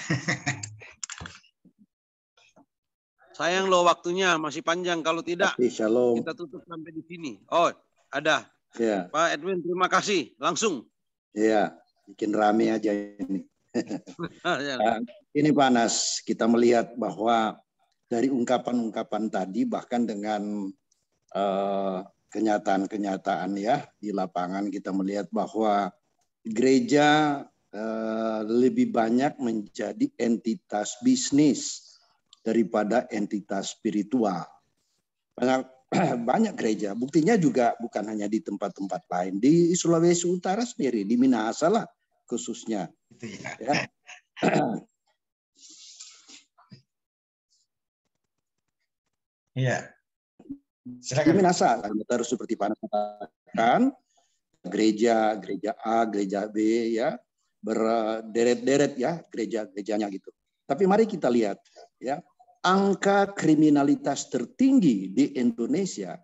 Sayang loh waktunya masih panjang, kalau tidak Shalom. kita tutup sampai di sini. Oh, ada. Ya. Pak Edwin, terima kasih. Langsung. Iya, bikin rame aja ini. Ini Pak Anas, kita melihat bahwa dari ungkapan-ungkapan tadi, bahkan dengan kenyataan-kenyataan ya di lapangan, kita melihat bahwa gereja lebih banyak menjadi entitas bisnis daripada entitas spiritual. Banyak gereja, buktinya juga bukan hanya di tempat-tempat lain, di Sulawesi Utara sendiri, di Minahasa lah khususnya. Ya. Iya. Di Minahasa, terus seperti Pak katakan, gereja A, gereja B, ya berderet-deret ya gereja-gerejanya gitu. Tapi mari kita lihat ya, angka kriminalitas tertinggi di Indonesia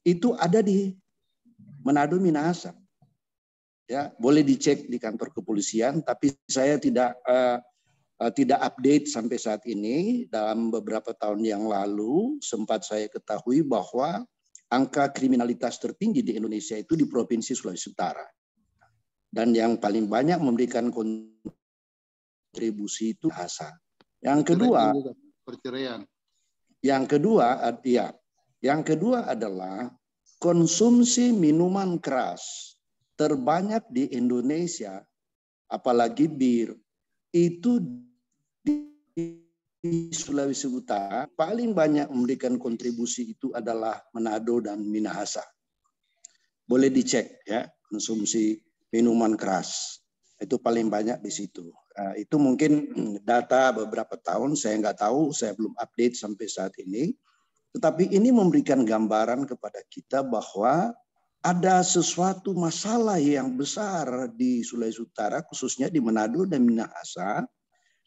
itu ada di Manado, Minahasa. Ya, boleh dicek di kantor kepolisian, tapi saya tidak update sampai saat ini. Dalam beberapa tahun yang lalu sempat saya ketahui bahwa angka kriminalitas tertinggi di Indonesia itu di Provinsi Sulawesi Utara. Dan yang paling banyak memberikan kontribusi itu bahasa. Yang kedua, perceraian. Yang kedua adalah konsumsi minuman keras terbanyak di Indonesia, apalagi bir, itu di Sulawesi Utara. Paling banyak memberikan kontribusi itu adalah Manado dan Minahasa. Boleh dicek ya, konsumsi minuman keras itu paling banyak di situ. Itu mungkin data beberapa tahun, saya nggak tahu, saya belum update sampai saat ini. Tetapi ini memberikan gambaran kepada kita bahwa ada sesuatu masalah yang besar di Sulawesi Utara, khususnya di Manado dan Minahasa.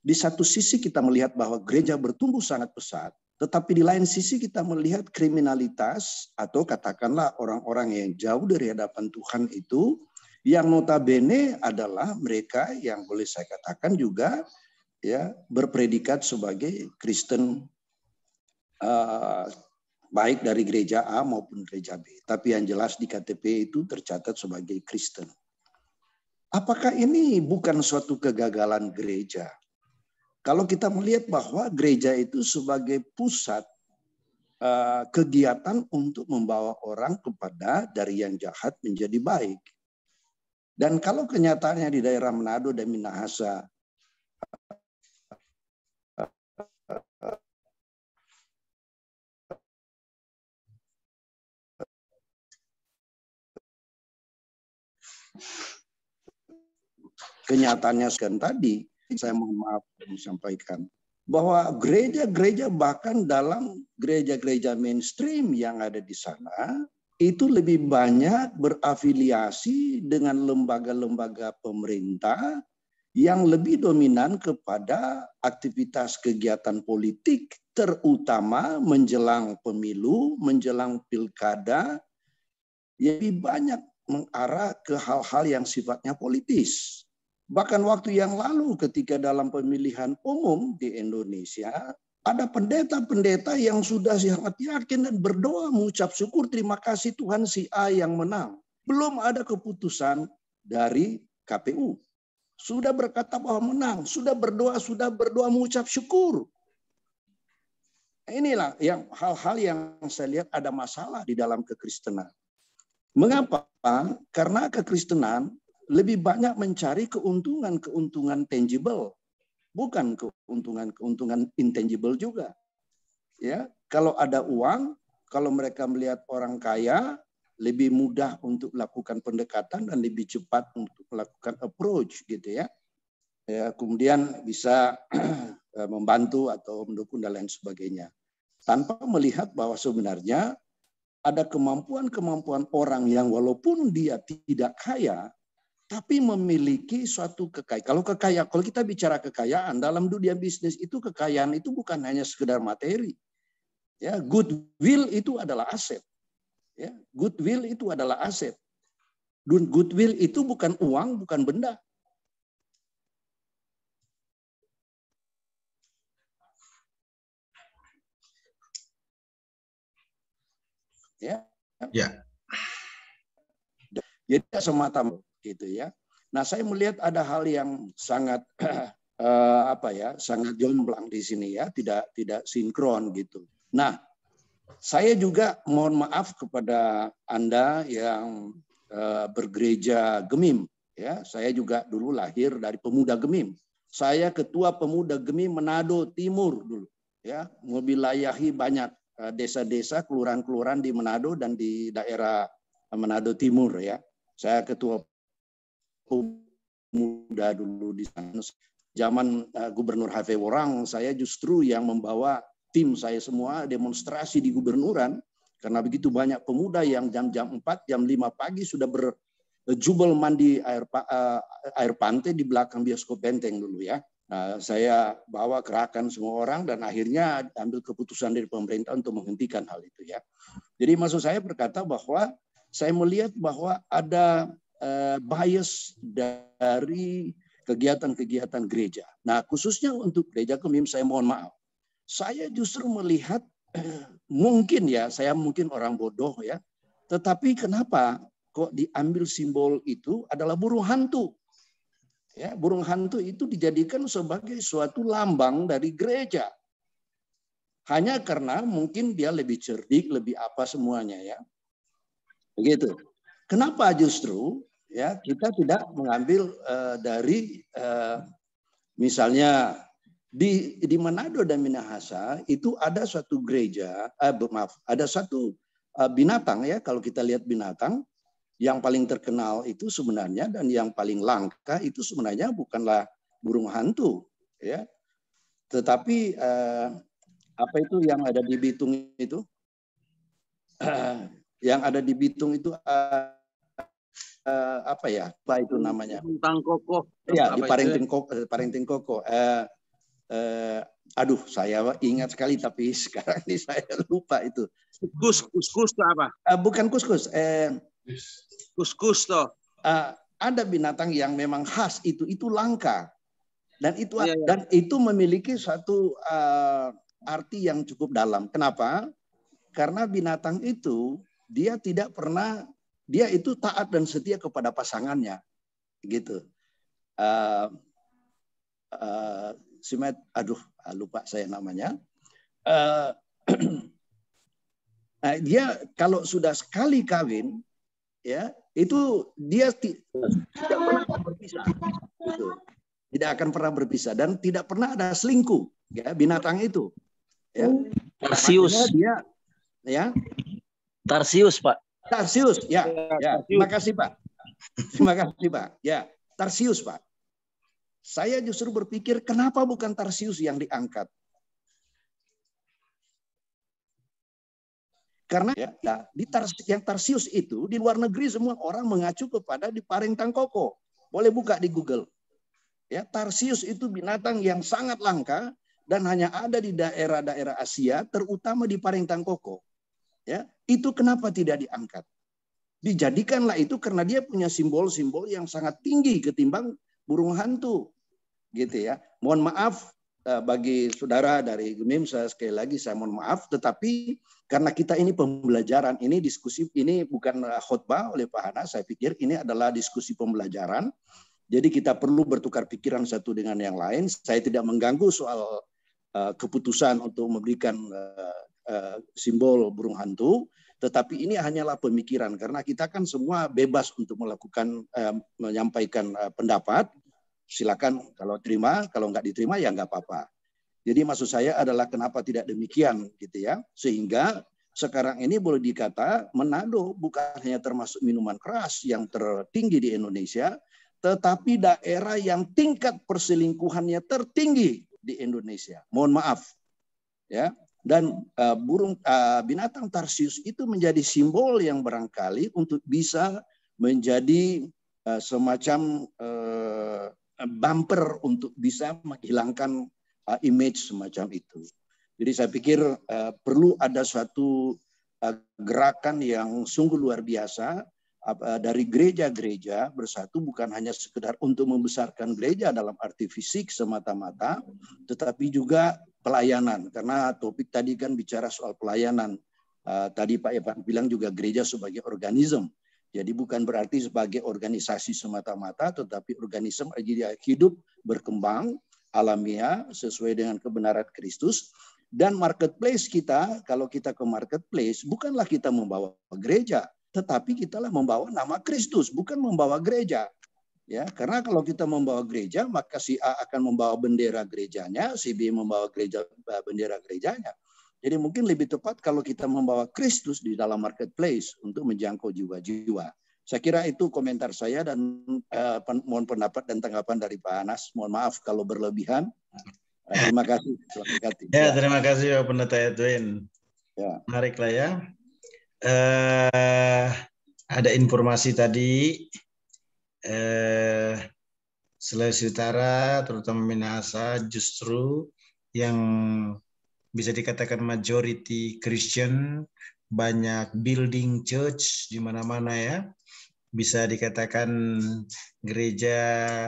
Di satu sisi kita melihat bahwa gereja bertumbuh sangat pesat, tetapi di lain sisi kita melihat kriminalitas atau katakanlah orang-orang yang jauh dari hadapan Tuhan itu, yang notabene adalah mereka yang boleh saya katakan juga ya berpredikat sebagai Kristen, baik dari gereja A maupun gereja B. Tapi yang jelas di KTP itu tercatat sebagai Kristen. Apakah ini bukan suatu kegagalan gereja? Kalau kita melihat bahwa gereja itu sebagai pusat kegiatan untuk membawa orang kepada dari yang jahat menjadi baik. Dan kalau kenyataannya di daerah Manado dan Minahasa kenyataannya sekian tadi, saya mohon maaf menyampaikan bahwa gereja-gereja bahkan dalam gereja-gereja mainstream yang ada di sana itu lebih banyak berafiliasi dengan lembaga-lembaga pemerintah yang lebih dominan kepada aktivitas kegiatan politik, terutama menjelang pemilu, menjelang pilkada, lebih banyak mengarah ke hal-hal yang sifatnya politis. Bahkan waktu yang lalu ketika dalam pemilihan umum di Indonesia, ada pendeta-pendeta yang sudah sangat yakin dan berdoa mengucap syukur terima kasih Tuhan si A yang menang. Belum ada keputusan dari KPU. Sudah berkata bahwa menang, sudah berdoa mengucap syukur. Inilah yang hal-hal yang saya lihat ada masalah di dalam kekristenan. Mengapa? Karena kekristenan lebih banyak mencari keuntungan tangible. Bukan keuntungan intangible juga. Ya, kalau ada uang, kalau mereka melihat orang kaya, lebih mudah untuk melakukan pendekatan dan lebih cepat untuk melakukan approach gitu ya. Ya, kemudian bisa membantu atau mendukung dan lain sebagainya. Tanpa melihat bahwa sebenarnya ada kemampuan-kemampuan orang yang walaupun dia tidak kaya, tapi memiliki suatu kekayaan. Kalau kita bicara kekayaan dalam dunia bisnis itu, kekayaan itu bukan hanya sekedar materi. Ya, goodwill itu adalah aset. Ya, goodwill itu adalah aset. Goodwill itu bukan uang, bukan benda. Ya. Ya. Jadi semata-mata gitu ya. Nah, saya melihat ada hal yang sangat sangat jomplang di sini ya, tidak sinkron gitu. Nah, saya juga mohon maaf kepada Anda yang bergereja Gemim ya. Saya juga dulu lahir dari pemuda Gemim. Saya ketua pemuda Gemim Manado Timur dulu. ya, membilayahi banyak desa-desa, kelurahan-kelurahan di Manado dan di daerah Manado Timur ya. Saya ketua pemuda dulu di sana. Zaman Gubernur H.V. Worang, saya justru yang membawa tim saya semua demonstrasi di gubernuran karena begitu banyak pemuda yang jam-jam 4, jam 5 pagi sudah berjubel mandi air pantai di belakang bioskop Benteng dulu ya. Saya bawa gerakan semua orang dan akhirnya ambil keputusan dari pemerintah untuk menghentikan hal itu ya. Jadi maksud saya berkata bahwa saya melihat bahwa ada bias dari kegiatan-kegiatan gereja. Nah khususnya untuk gereja Kemim saya mohon maaf. Saya justru melihat mungkin ya, saya mungkin orang bodoh ya. Tetapi kenapa kok diambil simbol itu adalah burung hantu? Ya, burung hantu itu dijadikan sebagai suatu lambang dari gereja. Hanya karena mungkin dia lebih cerdik, lebih apa semuanya ya. Begitu. Kenapa justru ya kita tidak mengambil dari misalnya di Manado dan Minahasa itu ada suatu gereja, ada satu binatang ya, kalau kita lihat binatang yang paling terkenal itu sebenarnya dan yang paling langka itu sebenarnya bukanlah burung hantu ya, tetapi apa itu yang ada di Bitung itu, yang ada di Bitung itu apa ya, apa itu namanya? Tangkoko. Ya, di Parengting Koko. Aduh, saya ingat sekali tapi sekarang ini saya lupa itu. Kuskus itu apa? Bukan kuskus. Kuskus toh. Ada binatang yang memang khas itu langka dan itu Iya. dan itu memiliki satu arti yang cukup dalam. Kenapa? Karena binatang itu dia tidak pernah, dia itu taat dan setia kepada pasangannya, gitu. Aduh, lupa saya namanya. Nah, dia kalau sudah sekali kawin, ya itu dia tidak pernah berpisah, gitu. Tidak akan pernah berpisah dan tidak pernah ada selingkuh, ya binatang itu. Ya. Tarsius. Dia, ya. Tarsius, Pak. Tarsius, ya. Terima kasih, Pak. Terima kasih, Pak. Ya, Tarsius, Pak. Saya justru berpikir kenapa bukan Tarsius yang diangkat? Karena ya, yang Tarsius itu di luar negeri semua orang mengacu kepada di Parengting Koko. Boleh buka di Google. Ya, Tarsius itu binatang yang sangat langka dan hanya ada di daerah-daerah Asia, terutama di Parengting Koko. Ya, itu kenapa tidak diangkat? Dijadikanlah itu karena dia punya simbol-simbol yang sangat tinggi ketimbang burung hantu. Gitu ya. Mohon maaf bagi saudara dari Gemim, sekali lagi saya mohon maaf, tetapi karena kita ini pembelajaran, ini diskusi, ini bukan khotbah oleh Pak Hana, saya pikir ini adalah diskusi pembelajaran. Jadi kita perlu bertukar pikiran satu dengan yang lain. Saya tidak mengganggu soal keputusan untuk memberikan simbol burung hantu, tetapi ini hanyalah pemikiran karena kita kan semua bebas untuk melakukan menyampaikan pendapat. Silakan kalau terima, kalau nggak diterima ya nggak apa-apa. Jadi maksud saya adalah kenapa tidak demikian gitu ya, sehingga sekarang ini boleh dikata Manado bukan hanya termasuk minuman keras yang tertinggi di Indonesia, tetapi daerah yang tingkat perselingkuhannya tertinggi di Indonesia. Mohon maaf ya. Dan binatang Tarsius itu menjadi simbol yang barangkali untuk bisa menjadi semacam bumper untuk bisa menghilangkan image semacam itu. Jadi saya pikir perlu ada suatu gerakan yang sungguh luar biasa dari gereja-gereja bersatu, bukan hanya sekedar untuk membesarkan gereja dalam arti fisik semata-mata, tetapi juga pelayanan. Karena topik tadi kan bicara soal pelayanan. Tadi Pak Evan bilang juga gereja sebagai organisme. Jadi bukan berarti sebagai organisasi semata-mata, tetapi organisme hidup, berkembang, alamiah, sesuai dengan kebenaran Kristus. Dan marketplace kita, kalau kita ke marketplace, bukanlah kita membawa gereja, tetapi kita lah membawa nama Kristus, bukan membawa gereja. Ya, karena kalau kita membawa gereja, maka si A akan membawa bendera gerejanya, si B membawa bendera gerejanya. Jadi mungkin lebih tepat kalau kita membawa Kristus di dalam marketplace untuk menjangkau jiwa-jiwa. Saya kira itu komentar saya dan mohon pendapat dan tanggapan dari Pak Anas. Mohon maaf kalau berlebihan. Terima kasih. Ya, terima kasih Pak Pendeta Edwin. Ya. Menariklah ya. Ada informasi tadi Sulawesi Utara, terutama Minahasa, justru yang bisa dikatakan majority Christian, banyak building church di mana-mana ya. Bisa dikatakan gereja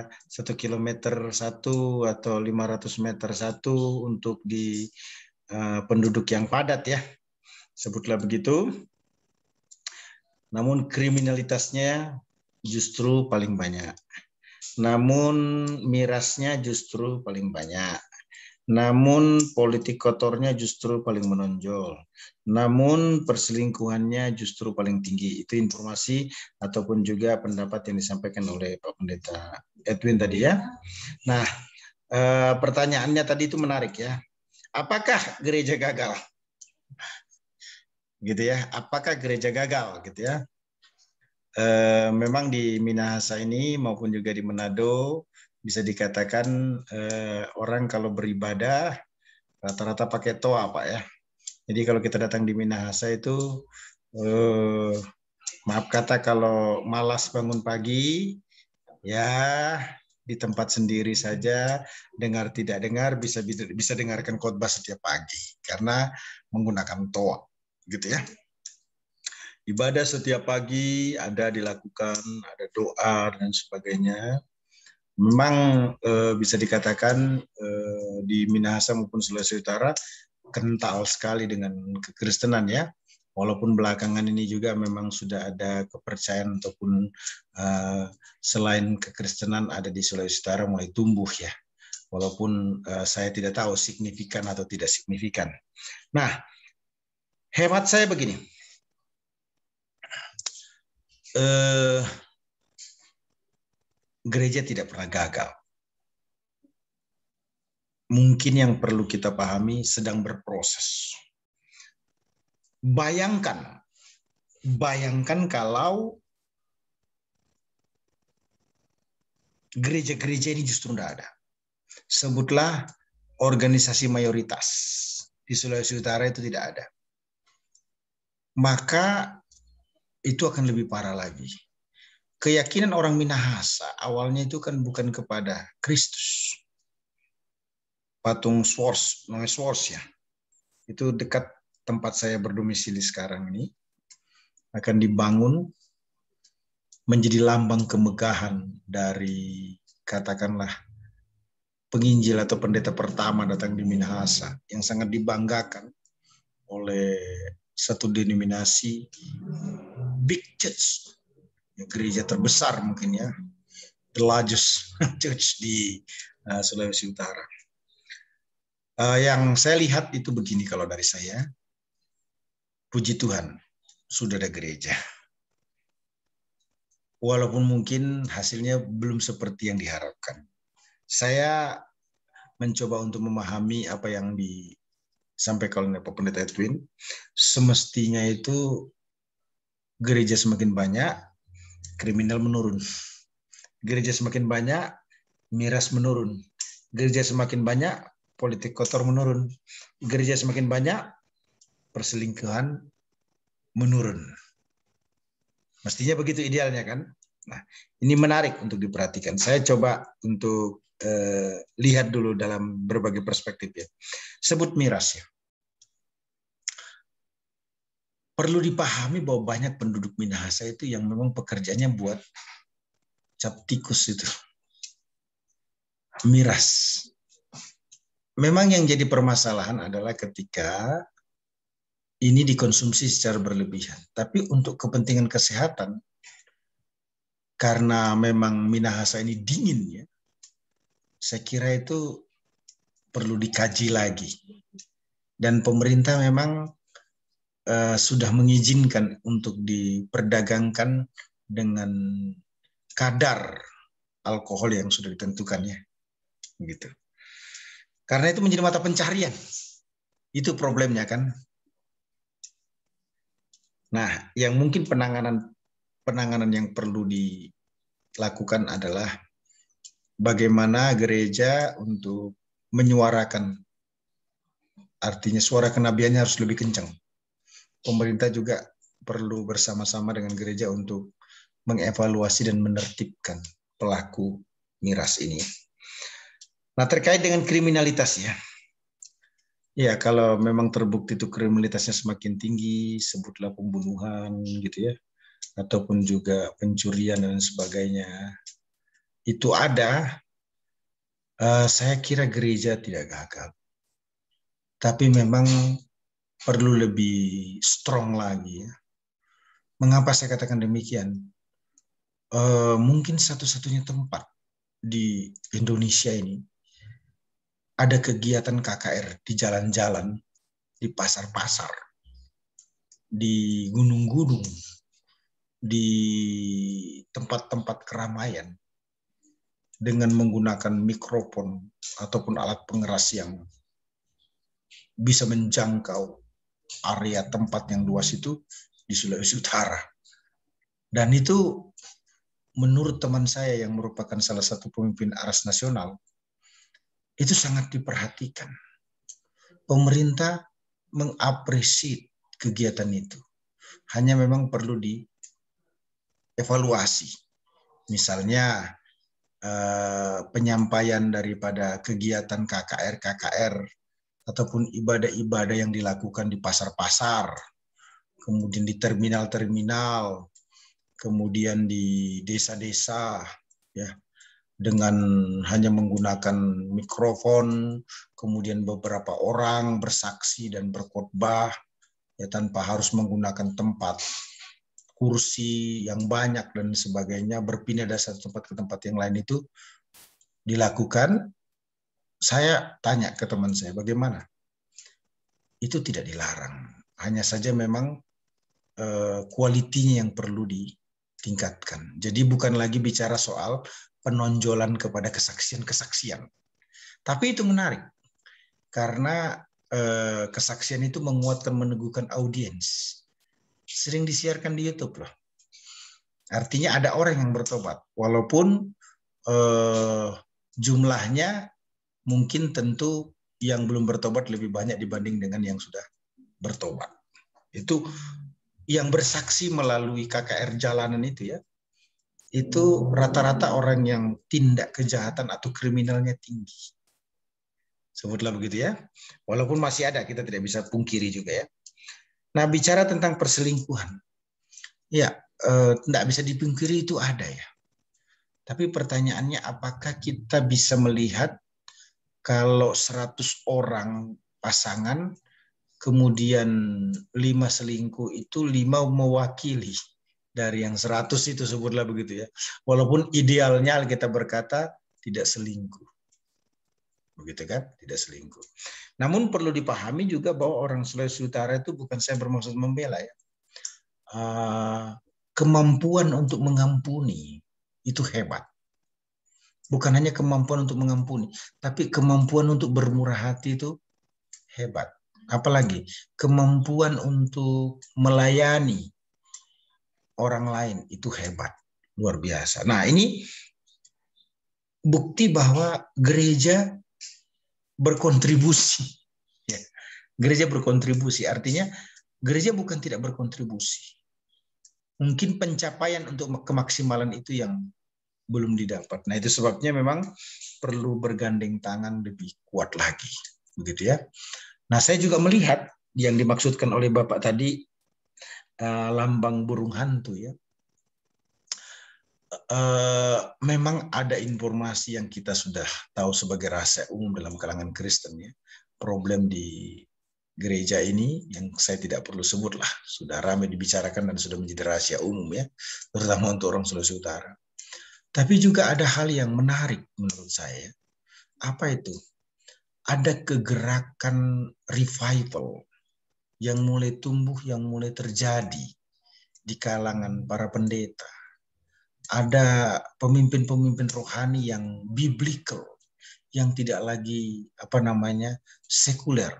1 kilometer 1 atau 500 meter 1 untuk di penduduk yang padat ya. Sebutlah begitu. Namun kriminalitasnya justru paling banyak. Namun mirasnya justru paling banyak. Namun politik kotornya justru paling menonjol. Namun perselingkuhannya justru paling tinggi. Itu informasi ataupun juga pendapat yang disampaikan oleh Pak Pendeta Edwin tadi ya. Nah, pertanyaannya tadi itu menarik ya. Apakah gereja gagal? Gitu ya. Apakah gereja gagal gitu ya? Memang di Minahasa ini maupun juga di Manado bisa dikatakan orang kalau beribadah rata-rata pakai toa Pak ya. Jadi kalau kita datang di Minahasa itu maaf kata kalau malas bangun pagi ya di tempat sendiri saja, dengar tidak dengar bisa dengarkan khotbah setiap pagi karena menggunakan toa gitu ya. Ibadah setiap pagi ada dilakukan, ada doa dan sebagainya. Memang bisa dikatakan di Minahasa maupun Sulawesi Utara kental sekali dengan kekristenan ya. Walaupun belakangan ini juga memang sudah ada kepercayaan ataupun selain kekristenan ada di Sulawesi Utara mulai tumbuh ya. Walaupun saya tidak tahu signifikan atau tidak signifikan. Nah, hemat saya begini. Gereja tidak pernah gagal. Mungkin yang perlu kita pahami sedang berproses. Bayangkan kalau gereja-gereja ini justru tidak ada. Sebutlah organisasi mayoritas di Sulawesi Utara itu tidak ada. Maka itu akan lebih parah lagi. Keyakinan orang Minahasa awalnya itu kan bukan kepada Kristus. Patung Swords, namanya Swords ya. Itu dekat tempat saya berdomisili sekarang ini. Akan dibangun menjadi lambang kemegahan dari katakanlah penginjil atau pendeta pertama datang di Minahasa yang sangat dibanggakan oleh satu denominasi big church, gereja terbesar mungkin ya, the largest church di Sulawesi Utara. Yang saya lihat itu begini kalau dari saya, puji Tuhan sudah ada gereja. Walaupun mungkin hasilnya belum seperti yang diharapkan. Saya mencoba untuk memahami apa yang disampaikan oleh Pak Pendeta Edwin. Semestinya itu gereja semakin banyak, kriminal menurun. Gereja semakin banyak, miras menurun. Gereja semakin banyak, politik kotor menurun. Gereja semakin banyak, perselingkuhan menurun. Mestinya begitu idealnya kan? Nah, ini menarik untuk diperhatikan. Saya coba untuk lihat dulu dalam berbagai perspektif ya. Sebut miras ya. Perlu dipahami bahwa banyak penduduk Minahasa itu yang memang pekerjaannya buat cap tikus itu. Miras. Memang yang jadi permasalahan adalah ketika ini dikonsumsi secara berlebihan. Tapi untuk kepentingan kesehatan, karena memang Minahasa ini dingin ya, saya kira itu perlu dikaji lagi. Dan pemerintah memang sudah mengizinkan untuk diperdagangkan dengan kadar alkohol yang sudah ditentukannya, gitu. Karena itu menjadi mata pencarian. Itu problemnya kan. Nah, yang mungkin penanganan yang perlu dilakukan adalah bagaimana gereja untuk menyuarakan, artinya suara kenabiannya harus lebih kencang. Pemerintah juga perlu bersama-sama dengan gereja untuk mengevaluasi dan menertibkan pelaku miras ini. Nah, terkait dengan kriminalitas ya. Ya, kalau memang terbukti itu kriminalitasnya semakin tinggi, sebutlah pembunuhan gitu ya, ataupun juga pencurian dan sebagainya. Itu ada, saya kira gereja tidak gagal. Tapi memang perlu lebih strong lagi ya. Mengapa saya katakan demikian? Mungkin satu-satunya tempat di Indonesia ini ada kegiatan KKR di jalan-jalan, di pasar-pasar, di gunung-gunung, di tempat-tempat keramaian dengan menggunakan mikrofon ataupun alat pengeras yang bisa menjangkau area tempat yang luas itu di Sulawesi Utara. Dan itu menurut teman saya yang merupakan salah satu pemimpin Aras Nasional, itu sangat diperhatikan. Pemerintah mengapresiasi kegiatan itu. Hanya memang perlu dievaluasi. Misalnya penyampaian daripada kegiatan KKR ataupun ibadah-ibadah yang dilakukan di pasar-pasar, kemudian di terminal-terminal, kemudian di desa-desa, ya, dengan hanya menggunakan mikrofon, kemudian beberapa orang bersaksi dan berkhotbah, ya, tanpa harus menggunakan tempat, kursi yang banyak dan sebagainya, berpindah dari satu tempat ke tempat yang lain itu dilakukan. Saya tanya ke teman saya, bagaimana? Itu tidak dilarang, hanya saja memang kualitinya yang perlu ditingkatkan. Jadi bukan lagi bicara soal penonjolan kepada kesaksian-kesaksian. Tapi itu menarik, karena kesaksian itu menguatkan, meneguhkan audiens. Sering disiarkan di YouTube loh. Artinya ada orang yang bertobat, walaupun jumlahnya mungkin tentu yang belum bertobat lebih banyak dibanding dengan yang sudah bertobat. Itu yang bersaksi melalui KKR jalanan itu ya, itu rata-rata orang yang tindak kejahatan atau kriminalnya tinggi. Sebutlah begitu ya. Walaupun masih ada, kita tidak bisa pungkiri juga ya. Nah, bicara tentang perselingkuhan. Ya, tidak bisa dipungkiri itu ada ya. Tapi pertanyaannya, apakah kita bisa melihat kalau 100 orang pasangan, kemudian 5 selingkuh itu 5 mewakili dari yang 100 itu, sebutlah begitu ya. Walaupun idealnya kita berkata tidak selingkuh. Begitu kan? Tidak selingkuh. Namun perlu dipahami juga bahwa orang Sulawesi Utara itu, bukan saya bermaksud membela ya. Kemampuan untuk mengampuni itu hebat. Bukan hanya kemampuan untuk mengampuni, tapi kemampuan untuk bermurah hati itu hebat. Apalagi kemampuan untuk melayani orang lain itu hebat, luar biasa. Nah, ini bukti bahwa gereja berkontribusi. Ya. Gereja berkontribusi, artinya gereja bukan tidak berkontribusi. Mungkin pencapaian untuk kemaksimalan itu yang belum didapat. Nah, itu sebabnya memang perlu bergandeng tangan lebih kuat lagi. Begitu ya. Nah, saya juga melihat yang dimaksudkan oleh Bapak tadi, lambang burung hantu ya. Memang ada informasi yang kita sudah tahu sebagai rahasia umum dalam kalangan Kristen ya. Problem di gereja ini yang saya tidak perlu sebutlah, sudah ramai dibicarakan dan sudah menjadi rahasia umum ya, terutama untuk orang Sulawesi Utara. Tapi juga ada hal yang menarik menurut saya. Apa itu? Ada kegerakan revival yang mulai tumbuh, yang mulai terjadi di kalangan para pendeta, ada pemimpin-pemimpin rohani yang biblical, yang tidak lagi sekuler.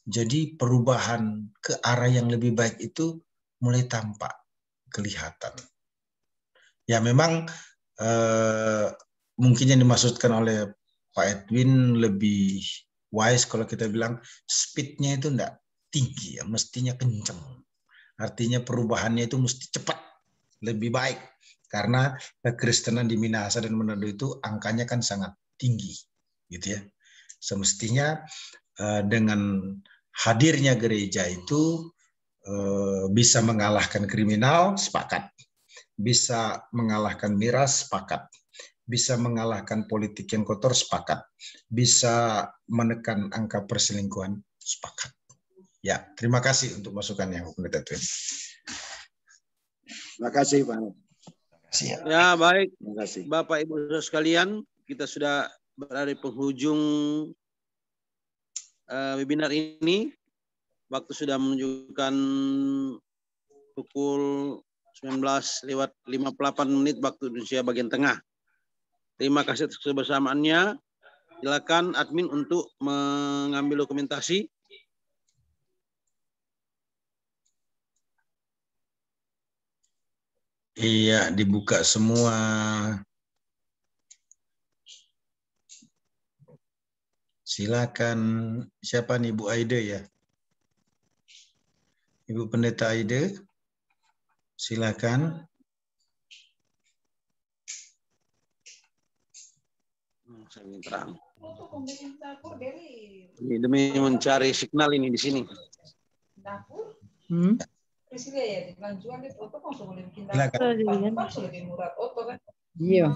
Jadi perubahan ke arah yang lebih baik itu mulai tampak, kelihatan. Ya memang mungkin yang dimaksudkan oleh Pak Edwin lebih wise kalau kita bilang speednya itu enggak tinggi, ya mestinya kencang. Artinya perubahannya itu mesti cepat, lebih baik. Karena kekristenan di Minahasa dan Manado itu angkanya kan sangat tinggi, gitu ya. Semestinya dengan hadirnya gereja itu bisa mengalahkan kriminal, sepakat. Bisa mengalahkan miras, sepakat. Bisa mengalahkan politik yang kotor, sepakat. Bisa menekan angka perselingkuhan, sepakat. Ya, terima kasih untuk masukannya, Pendeta Twin. Terima kasih, Pak. Ya, baik. Terima kasih. Bapak Ibu Saudara sekalian, kita sudah berada di penghujung webinar ini. Waktu sudah menunjukkan pukul 19:58 waktu Indonesia bagian tengah. Terima kasih atas kebersamaannya. Silakan admin untuk mengambil dokumentasi. Iya, dibuka semua. Silakan. Siapa nih, Bu Aide ya? Ibu Pendeta Aide, silakan. Saya ingin terang. Ini demi mencari signal ini di sini. Silakan. Iya.